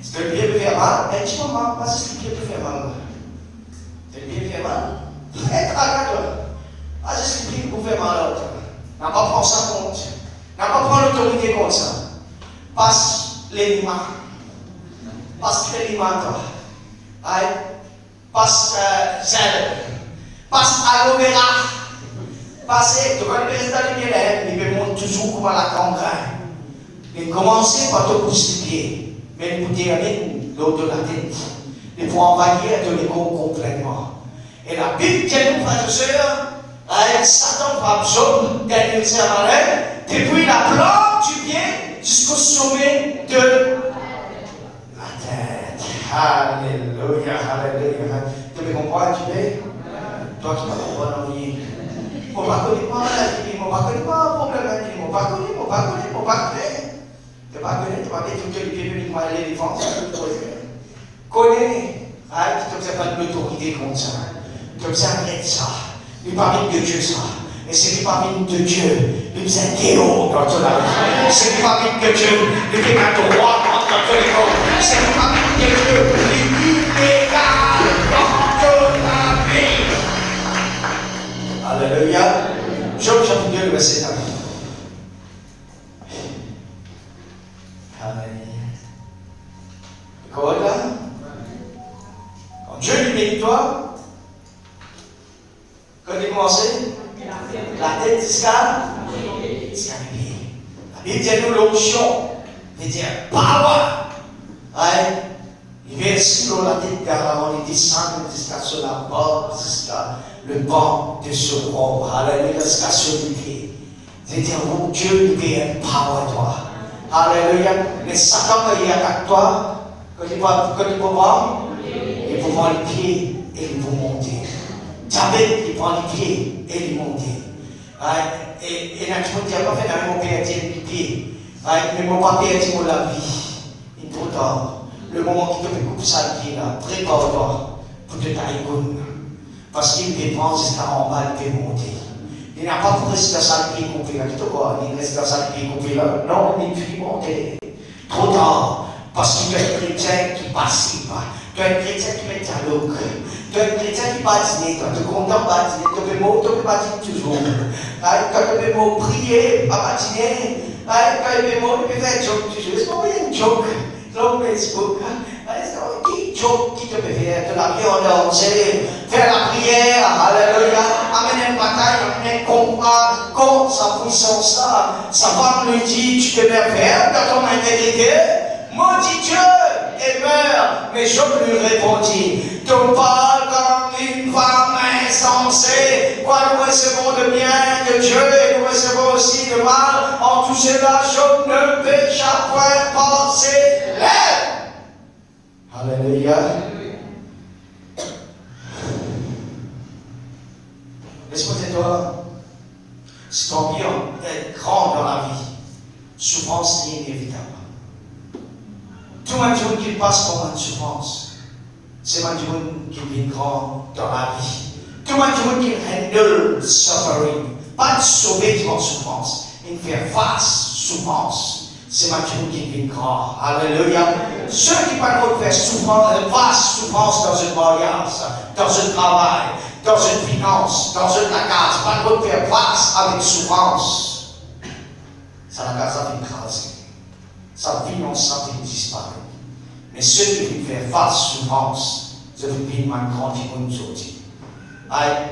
Si le pied peut faire mal, tu vas mal, parce que le pied peut faire mal. Si le pied fait mal, regarde-toi. Parce que le pied peut faire mal à l'autre. N'a pas prendre ça compte. N'a pas prendre l'autorité contre ça. Passe l'anima. Passe l'anima, toi. Passe zèle. Passe aloe vera. Passez, tu vas le rester dans les pieds, mais il monte toujours comme à la campagne. Et commencez par te pousser les pieds, mais vous terminez l'autre de la tête. Et pour envahir de l'ego complètement. Et la Bible dit nous, frères et sœurs, Satan frappe Job d'un misère malin, depuis la plante du pied jusqu'au sommet de la tête. Alléluia, alléluia. Tu me comprends, tu es? Toi qui m'as compris en vie. On ne connaît pas la vie, on ne connaît pas le problème, on ne connaît pas. Tu ne connais pas tout que les pieds uniquement l'éléphant, ça peut te poser. Connais, tu n'observes pas de l'autorité comme ça. Tu observes ça. Il parle de Dieu ça. Et c'est qui parle de Dieu, il vous a Théo dans ton vie. C'est qui parle de Dieu, il fait un droit dans ton école. C'est qui parle de Dieu, il est illégal dans ton vie. Alléluia. Job chapitre 2, le verset 1. Quand Dieu lui bénit toi, quand il commence, la tête jusqu'à les pieds. La Bible dit nous l'onction, veut dire power. Il verse sur la tête d'Aaron, il descend jusqu'à sur la porte, jusqu'à le banc de ce roi. Alléluia, jusqu'à sur les pieds. C'est-à-dire, mon Dieu, il est empower toi. Alléluia. Mais Satan, quand il attaque toi, quand il peut voir, il peut voir les pieds et il peut monter. David, il prend les pieds et il monte. Et naturellement, il n'y a pas fait dans mon père, les pieds. Mais mon papa a dit, la vie, il faut tard. Le moment qui te fait couper ça, pied là, prépare-toi pour te tailler. Parce qu'il dépend jusqu'à en bas, il peut monter. Il n'a pas pour rester dans sa pied coupé là. Tu te vois, il reste dans sa pied coupé là. Non, il peut monter. Trop tard. Parce qu'il y a un chrétien qui participe. Tu as un chrétien qui met dialogue. Tu as un chrétien qui patine. Tu es content de patiner. Tu peux patiner toujours. Quand tu peux prier, pas patiner. Quand tu peux faire un joke toujours. C'est pas un joke. Sur Facebook, c'est un joke qui te peut faire de la violence, faire la prière, alléluia, amener une bataille, amener un combat contre sa puissance là. Sa femme lui dit, tu te mets ferme dans ton intégrité, maudit Dieu et meurs. Mais Job lui répondit, tu parles comme une femme insensée, quoi nous recevons de bien de Dieu et nous recevons aussi de mal. En tout cela, Job ne pécha point par ses lèvres. Alléluia. Laisse-moi dire toi, c'est ton bien d'être grand dans la vie. Souffrance est inévitable. Tout le monde qui passe par une souffrance, c'est un monde qui est grand dans la vie. Tout le monde qui handle suffering, pas de sauver devant souffrance, il fait face souffrance. C'est un monde qui est grand. Alléluia. Ceux qui peuvent faire face souffrance dans un mariage, dans un travail, dans une finance, dans une case, pas de faire face avec souffrance. Ça la case a écrasé. Sa vie en santé disparaît. Mais ceux qui veulent faire face souffrance, je vous dis, man, grand monde aujourd'hui.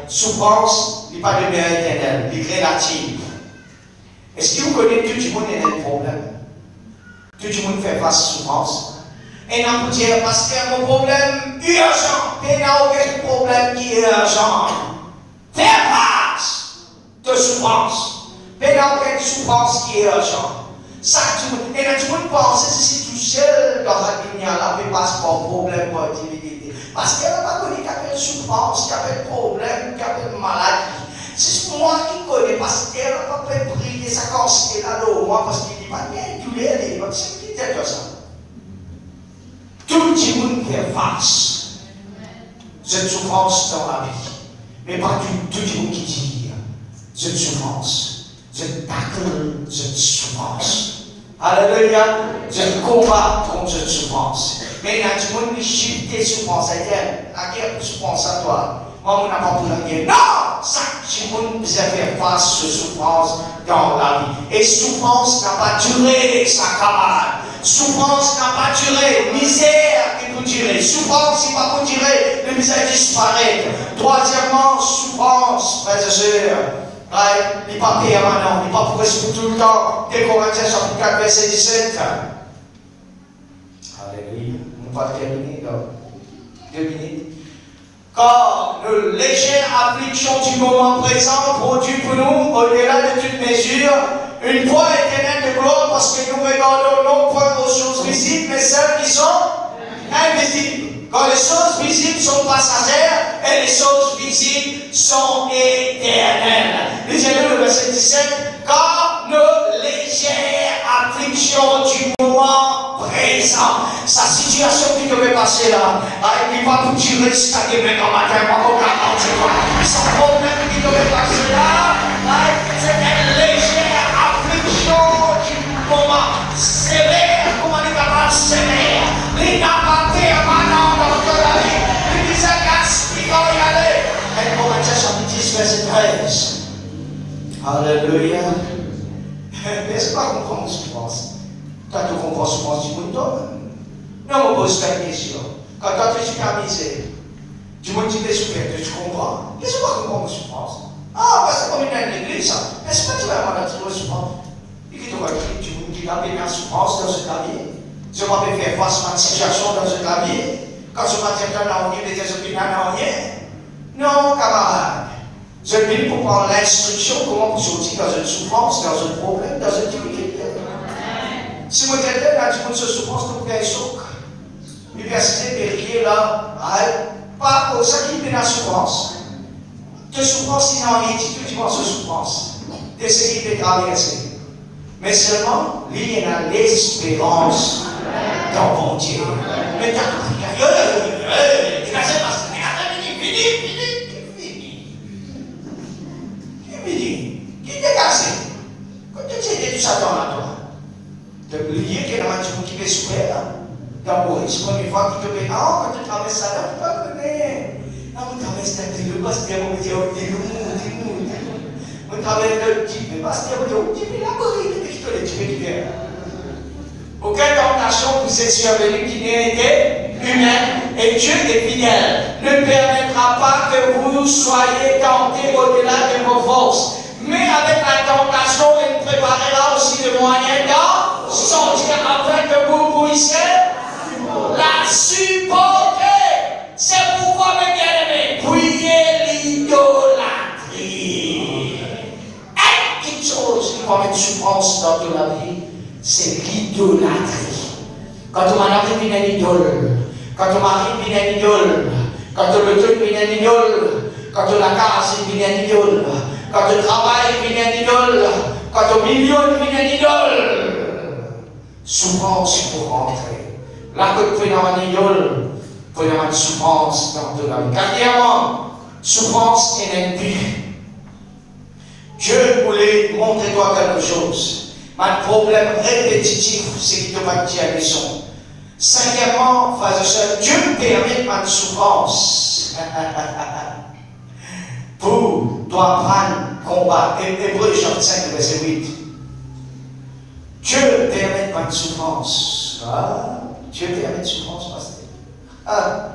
Souffrance, il n'est pas de bien éternel, il est relatif. Est-ce que vous connaissez tout le monde a un problème? Tout le monde fait face à souffrance. Et on peut dire, parce qu'il y a un problème urgent, il n'y a aucun problème qui est urgent. Faire face de souffrance. Il n'y a aucune souffrance qui est urgente. Ça, et là, tout le monde pense que si tout seul dans la lumière, là, il passe pas de problème pour l'activité. Parce qu'elle n'a pas connu qu'il y avait une souffrance, qu'il y avait un problème, qu'il y avait une maladie. C'est moi qui connais, parce qu'elle n'a pas pu prier sa conscience là, moi, parce qu'il dit pas bien, tous les années, c'est qui était comme ça. Tout le monde fait face cette souffrance dans la vie. Mais pas tout le monde qui dit cette souffrance, cette tacle, cette souffrance. Alléluia, je combat contre cette souffrance. Mais il y a du monde qui chute des souffrances. C'est-à-dire, la guerre de souffrance à toi. Moi, on n'a pas pour la guerre. Non! Ça, du monde qui faire face à cette souffrance dans la vie. Et souffrance n'a pas duré sa camarade. Souffrance n'a pas duré. Misère qui peut durer. Souffrance, il va pas durer. La misère disparaît. Troisièmement, souffrance, frères et sœurs. Il n'est pas permanent, il n'est pas pour rester tout le temps. Des Corinthiens chapitre 4, verset 17. Alléluia. On va terminer dans 2 minutes. Car le léger affliction du moment présent produit pour nous, au-delà de toute mesure, une foi éternelle de gloire, parce que nous regardons non point aux choses visibles, mais celles qui sont invisibles. Quand les choses visibles sont passagères et les choses visibles sont éternelles. Lisez-le le verset 17. Car nos légères afflictions du moment présent. Sa situation qui devait passer là, il va tout tirer jusqu'à demain matin, pas au 40 jours. Son problème qui devait passer là, c'est une légère affliction du moment sévère. Comment il va pas sévère? Il n'a pas permanent dans la vie. Il disait qu'il va y aller. Et Corinthiens chapitre 10, verset 13. Alléluia. Est-ce pas comprendre ce que tu penses? Quand tu comprends ce que tu penses, tu peux non, on pose la question. Quand tu es supervisé, tu me dis des souffrances, tu comprends? Qu'est-ce que tu comprends ce que tu penses? Ah, parce que comme il y a une église, est-ce que tu vas avoir la souffrance? Et qui te va dire, tu me dis la première souffrance dans cette vie? Je ne peux faire face à une situation dans une vie. Quand je m'attends à une des opinions, non, camarade. Je viens pour prendre l'instruction, comment vous sortir dans une souffrance, dans un problème, dans une difficulté. Si vous êtes là, dans une souffrance, vous pouvez être l'université vérifiée là, pas pour ça qui est dans la souffrance. De souffrance, il n'y a rien du tout de souffrance. De ce qui peut traverser. Mais seulement, il y a l'espérance dans mon Dieu. Mais qui t'est cassé? Quand tu étais du Satan à toi, tu as oublié qu'il y a un petit qui veut souffrir. D'abord, c'est la première fois qu'il te fait, quand tu traverses ça, tu ne peux pas connaître. On traverse la télé, parce que on dit, on traverse le type, parce que on dit, mais la bourrine, mais je te l'ai dit, qui vient. Aucune tentation vous est survenue qui n'ait été humaine, et Dieu est fidèle. Ne permettra pas que vous soyez tentés au-delà de vos forces. Mais avec la tentation, il préparera aussi le moyen d'en sortir afin que vous puissiez la supporter. C'est pourquoi, mes bien-aimés, priez l'idolâtrie. Et une chose qui va mettre souffrance dans toute la vie, c'est l'idolâtrie. Quand ton mari vient une idole, quand ton mari vient une idole, quand le truc vient une idole, quand la case vient une idole, quand le travail vient une idole, quand le milieu vient une idole, souffrance pour rentrer. Là que tu es dans une idole, il faut y avoir une souffrance dans toute la vie. Quatrièmement, souffrance et ennemi. Dieu voulait montrer toi quelque chose. Un problème répétitif, c'est qu'il te va dire à leçon. Cinquièmement, frères et sœurs, Dieu permet une souffrance pour toi apprendre combat. Hébreux chapitre 5, verset 8. Dieu permet une souffrance. Ah, Dieu permet une souffrance, pasteur. Ah,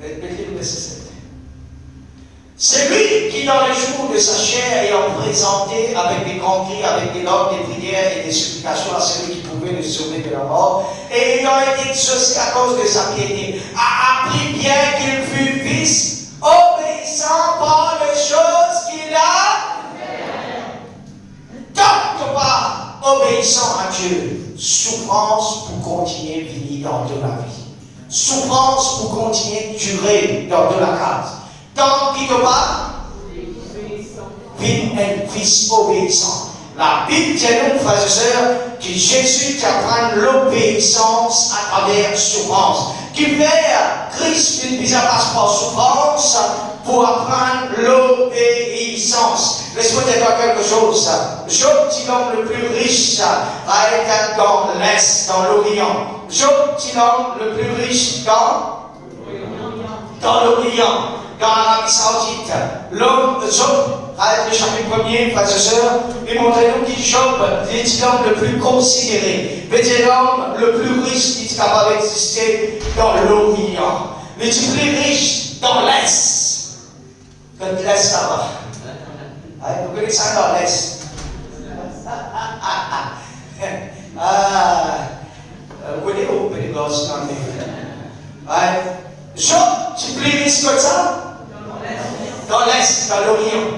le verset 7. C'est lui qui, dans les jours de sa chair, ayant présenté avec des grands cris, avec des larmes, des prières et des supplications à celui qui pouvait le sauver de la mort, et ayant été exaucé à cause de sa piété, a appris bien qu'il fut fils, obéissant par les choses qu'il a tant pas obéissant à Dieu. Souffrance pour continuer à vivre dans de la vie. Souffrance pour continuer à durer dans de la grâce. Tant qu'il ne va, un fils obéissant. La Bible dit à nous, frères et sœurs, que Jésus t'apprend l'obéissance à travers la souffrance. Qui fait Christ une mise à place par souffrance pour apprendre l'obéissance. Laisse-moi te dire quelque chose. Job, qui est l'homme le plus riche, a été dans l'Est, dans l'Orient. Job, qui est l'homme le plus riche dans l'Orient. Dans l'Arabie Saoudite, l'homme, Job, le chapitre 1er, frères et sœurs, il montre nous que Job est l'homme le plus considéré, c'est l'homme le plus riche qui est capable d'exister dans l'Orient. Le plus riche dans l'Est. Quand l'Est là-bas. Vous connaissez ça dans l'Est? Vous connaissez où les gosses dans l'Est? Job, tu es plus riche que ça? Dans l'Est, dans l'Orient,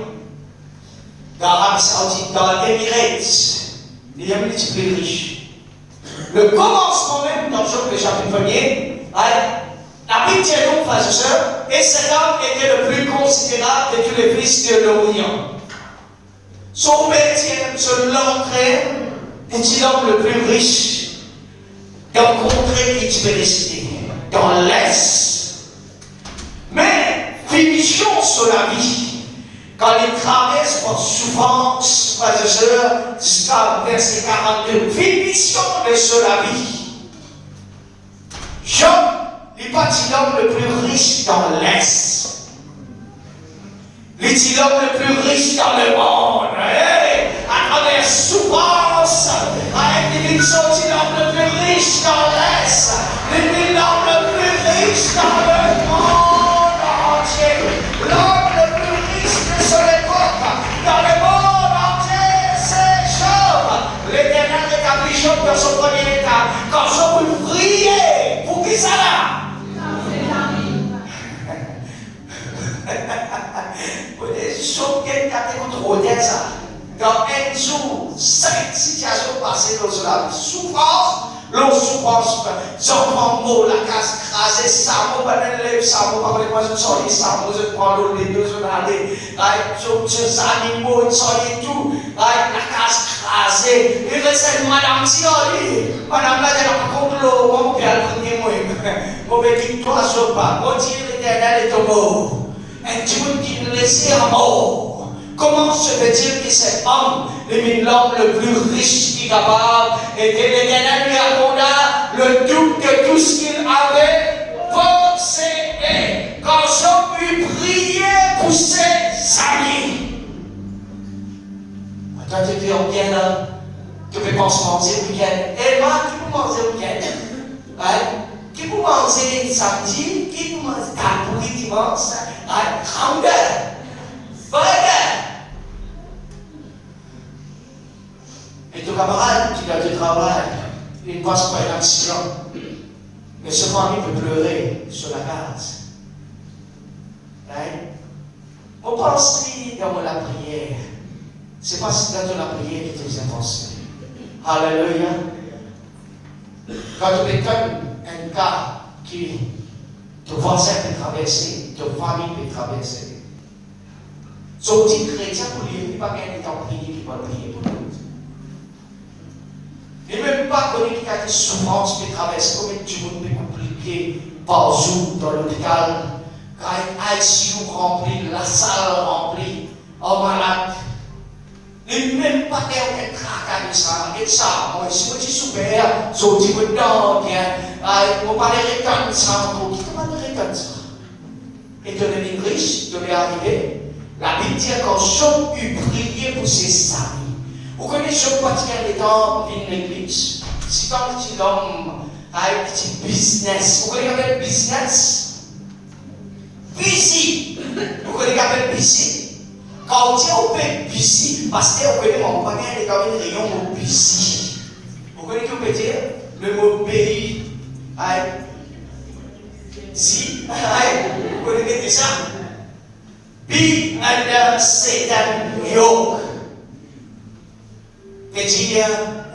dans l'Arabie Saoudite, dans l'Émirat, il y a un petit peu riche. Le commencement même dans Job, le chapitre 1er, la Bible dit à nous, frères et sœurs, et cet homme était le plus considérable de tous les fils de l'Orient. Son métier, l'entraîne, est l'homme le plus riche dans le contrée qui tu peux réciter, dans l'Est. Mais, finissons sur la vie. Quand il traverse par souffrance, frères et sœurs, jusqu'à verset 42, finissons sur la vie. Job n'est pas l'homme le plus riche dans l'Est. Il est l'homme le plus riche dans le monde. À travers souffrance, avec des bénédictions, il est l'homme le plus riche dans l'Est. Il est l'homme le plus riche dans le monde. L'homme le plus riche de son époque, dans le monde entier, c'est Job. L'Éternel rétablit quelqu'un qui contrôle ça. Dans un jour, 5 situations passées dans la vie. Souffrance, l'eau souffrance, j'entends mot, la casse crasée, ça mot, ça mot, pas moi je sors les ça mot, je prends l'eau, les deux journaliers, je animaux, je sors tout, la casse crasée, et recette madame Sioli, madame là, j'ai pas contre l'eau, mon père, le premier mot, mon petit toi, je pas, mon Dieu l'éternel est ton mot, et tu me dis de laisser un mot. Comment se fait-il que cet homme, l'homme le plus riche qui est capable, et que l'Éternel lui accorda le double de tout ce qu'il avait possédé, quand Job eut prié pour ses amis? Toi, tu dis, on vient là, tu peux pas manger le week-end. Et moi, qui peut manger le week-end? Qui peut manger samedi? Qui peut manger tabouret dimanche? Grandeur. Et ton camarade qui a du travail, il passe par un accident. Mais ce famille peut pleurer sur la case. On pense dans la prière. C'est pas dans la prière qui te vous pensé. Alléluia. Quand tu étonnes un cas qui ton voisin peut traverser, ton famille peut traverser. Son petit chrétien pour lui, il n'est pas bien en prier, il va prier pour l'autre. Il n'est même pas connu qu'il y a des souffrances qui traversent, comme du monde peut compliquer par jour dans l'hôpital, quand ICU rempli, la salle remplie, en malade. Il n'est même pas un tracas de ça, et ça, moi, si je suis super, je dis que non, bien, on va les réclamer ça, on dit comment les réclamer ça. Et devenir riche, devait arriver. La Bible dit quand Job eut prié pour ses amis. Vous connaissez Job quand il y a des temps dans l'église. Si quand tu homme a un petit business, vous connaissez qu'appelle business? Busy. Vous connaissez qu'appelle busy? Quand on dit on peut busy, parce que vous connaissez mon père, il y a un rayon au busy. Vous connaissez ce qu'on peut dire? Le mot pays. Si, vous connaissez ça? Be under Satan yoke. C'est-à-dire,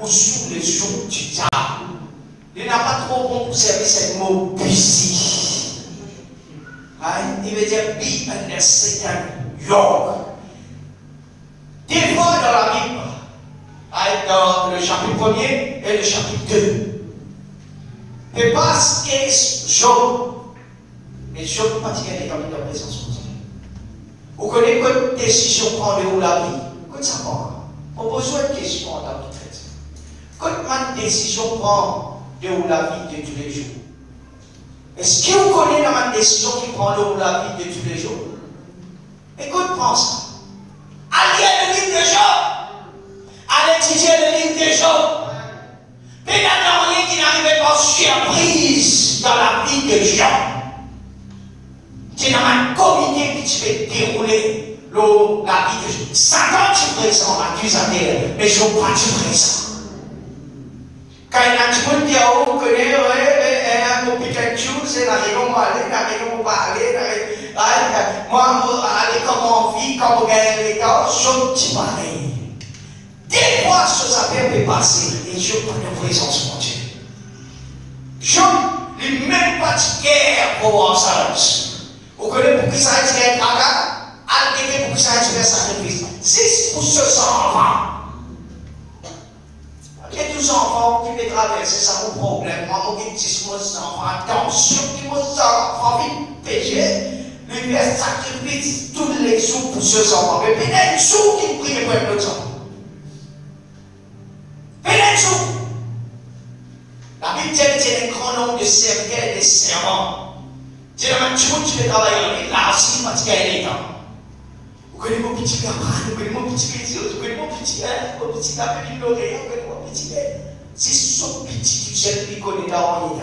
ou sous le joug du diable. Il n'a pas trop bon pour servir ce mot busy. Il veut dire be under Satan yoke. Des fois dans la Bible, dans le chapitre 1er et le chapitre 2, et parce que Job, mais Job particulièrement dans la présence. Vous connaissez quelle décision prendre la vie? Qu'est-ce que ça prend? On a besoin de questions dans la vie. Quelle décision prend de la vie de tous les jours? Est-ce que vous connaissez la décision qui prend de la vie de tous les jours? Écoute, pense. Allez à le livre de Job. Allez étudier le livre de Job. Mais il n'y a rien qui n'arrivait pas surprise dans la vie de Job. Tu as un comité qui te fait dérouler la vie de Job. Satan, tu présent l'accusateur, mais je ne veux pas tu présent. Quand il y a tout le monde qui a on connaît, mon petit chou, c'est la raison pour aller, la raison pour aller, moi, aller comme on vit, comme on gagne les gars, je ne dis pas rien. Des fois, ce affaire peut passer, et je prends la présence de mon Dieu. Je n'ai même pas de guerre pour voir ça. Vous connaissez pour qui ça a été traga? Alléluia pour qui ça a été sacrifice. 6 pour ce enfants. Il y a 12 enfants qui peuvent traverser ça, mon problème. Moi, je dis 10 enfants. Attention, qui vont enfants vivent péché. Lui fait sacrifice tous les jours pour ce enfants. Mais il y a un jour qui prie pour un autre enfant. Il y a un jour. La Bible dit qu'il y a un grand nombre de serviteurs et de servants. Tu peux travailler là aussi parce qu'il y a des temps. Vous connaissez mon petit camarade, vous connaissez mon petit petit, vous connaissez mon petit appel l'oreille, vous connaissez mon petit. C'est son petit du ciel qui connaît dans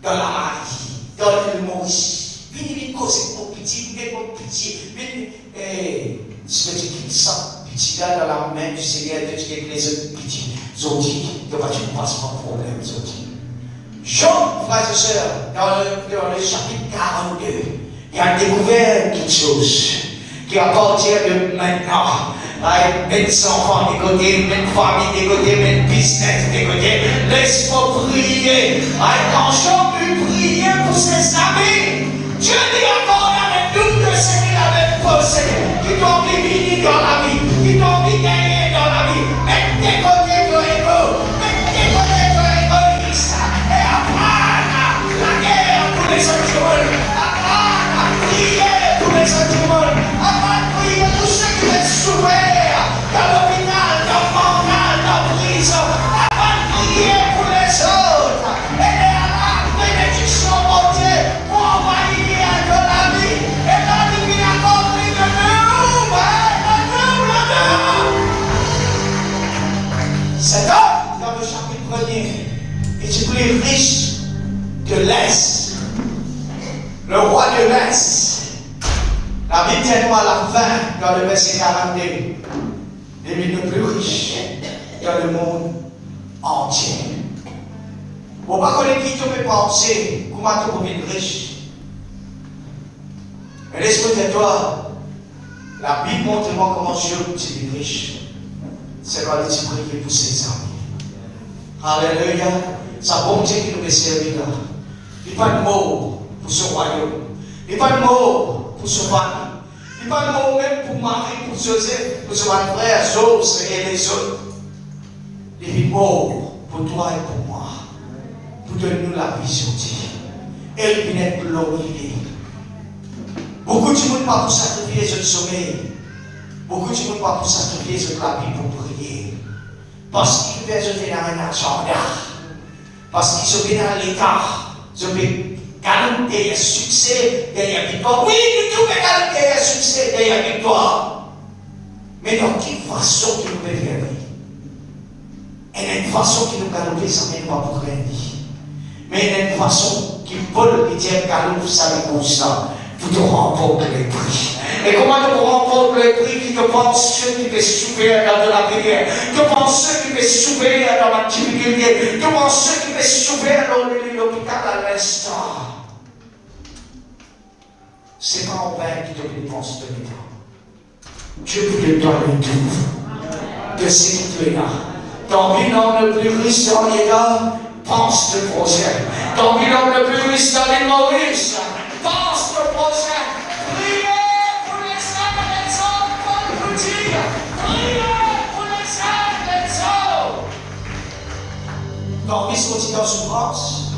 la Marie, dans le Maurice. Venez causer mon petit, ce petit sang, petit là dans la main du Seigneur, de tous les autres petits. Zodi, tu ne passes pas de problème, Zodi. Job, frères et sœurs, dans le chapitre 42, il a découvert quelque chose. qui à partir de maintenant, mettre ses enfants de côté, mettre famille de côté, mettre business de côté, laisse-moi prier. Quand j'ai pu prier pour ses amis, Dieu dit encore avec nous que ce qu'il avait possédé, qui t'ont béni dans la vie, qui t'ont gagné dans la vie, mettre de côté ton ego, mettre de côté ton égoïsme, et apprendre la guerre pour les autres du monde, apprendre à prier pour les autres du monde, apprendre à prier pour ceux qui veulent souffrir dans l'hôpital, dans le mental, dans la prison, apprendre à prier pour les autres, et à la bénédiction montée pour envahir de la vie, et la vie qui a compris de nous, cet homme, dans le chapitre 1er, est plus riche de l'Est, le roi de l'Est. La Bible dit à la fin, dans le verset 42, il est le plus riche dans le monde entier. Vous ne pouvez pas qui peut penser comment tu peux devenir riche. Mais laisse-moi dire toi, la Bible montre-moi comment Dieu peut devenir riche. C'est dans les prier pour ses amis. Alléluia. C'est bon Dieu qui nous fait servir là. Il n'y a pas de mots pour ce royaume. Il n'y a pas de mots pour ce famille. Il n'y a pas de mots même pour Marie, pour Joseph, pour son frère, Joseph et les autres. Il y a des mots pour toi et pour moi. Pour donner nous la vision. Elle vient être glorifiée. Beaucoup de monde pas pour sacrifier ce sommeil. Beaucoup de monde pas pour sacrifier ce la vie pour prier. Parce qu'ils veulent se faire un agenda. Parce qu'ils sont bien dans l'état. Ils veulent garantir un succès derrière la victoire. Oui, nous pouvons garantir un succès derrière la victoire. Mais dans quelle façon que nous pouvons faire? Il y a une façon qui nous garantit ça, mais pas pour rien dire. Mais il y a une façon qui Paul dit que vous savez pour ça. Pour te remporter les prix. Et comment tu remporter les prix qui te pensent ceux qui peuvent souffrir dans de la prière, tu penses ceux qui peuvent souffrir dans la difficulté, tu penses ceux qui peuvent souffrir dans l'hôpital à l'instant. C'est pas en vain qui te dépense de l'état. Dieu peut te donner tout de ce qui tu es là. Ton bilan le plus riche dans l'état, pense le projet. Ton bilan le plus riche dans les Maurice, pense le projet. Priez pour les uns et les autres, Paul vous dit. Priez pour les uns et les autres. Quand on vit dans souffrance,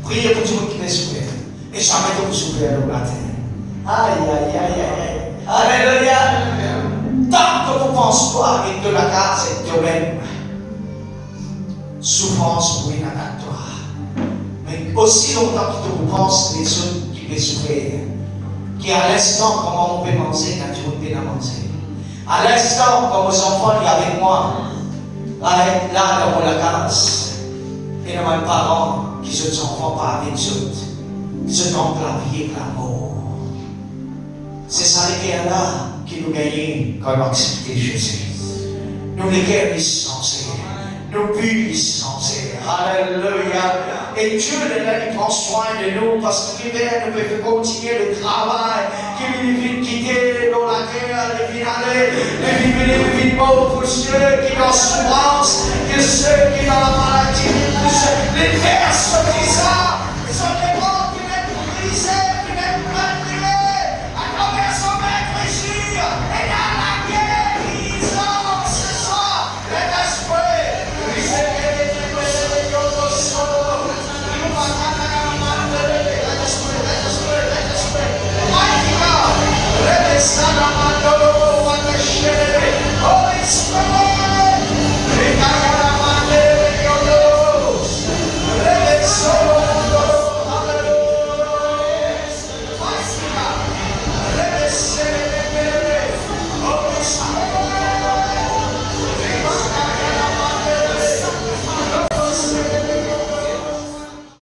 priez pour tout le monde qui veut souffrir. Et jamais de vous souffrir le matin. Aïe, aïe, aïe, aïe. Alléluia. Tant que vous pensez pas et de la case et de même, souffrance pour une toi. Mais aussi longtemps que tu penses les autres qui veulent souffrir, qui à l'instant, comment on peut manger quand tu peux pas manger. À l'instant, comme aux enfants, il y a avec moi, là dans la case, et dans mes parents, qui sont enfants pas avec eux, qui sont dans la vie et la mort. C'est ça les guerres là qui nous gagnent quand on accepte Jésus. Nous les guerres licenciées. Nos buts licenciés. Alléluia. Et Dieu est là, il prend soin de nous parce qu'il nous peut continuer le travail, qu'il veut quitter dans la terre, les finales, les vies morts pour ceux qui sont en souffrance, que ceux qui sont dans la maladie, pour ceux, les pères sont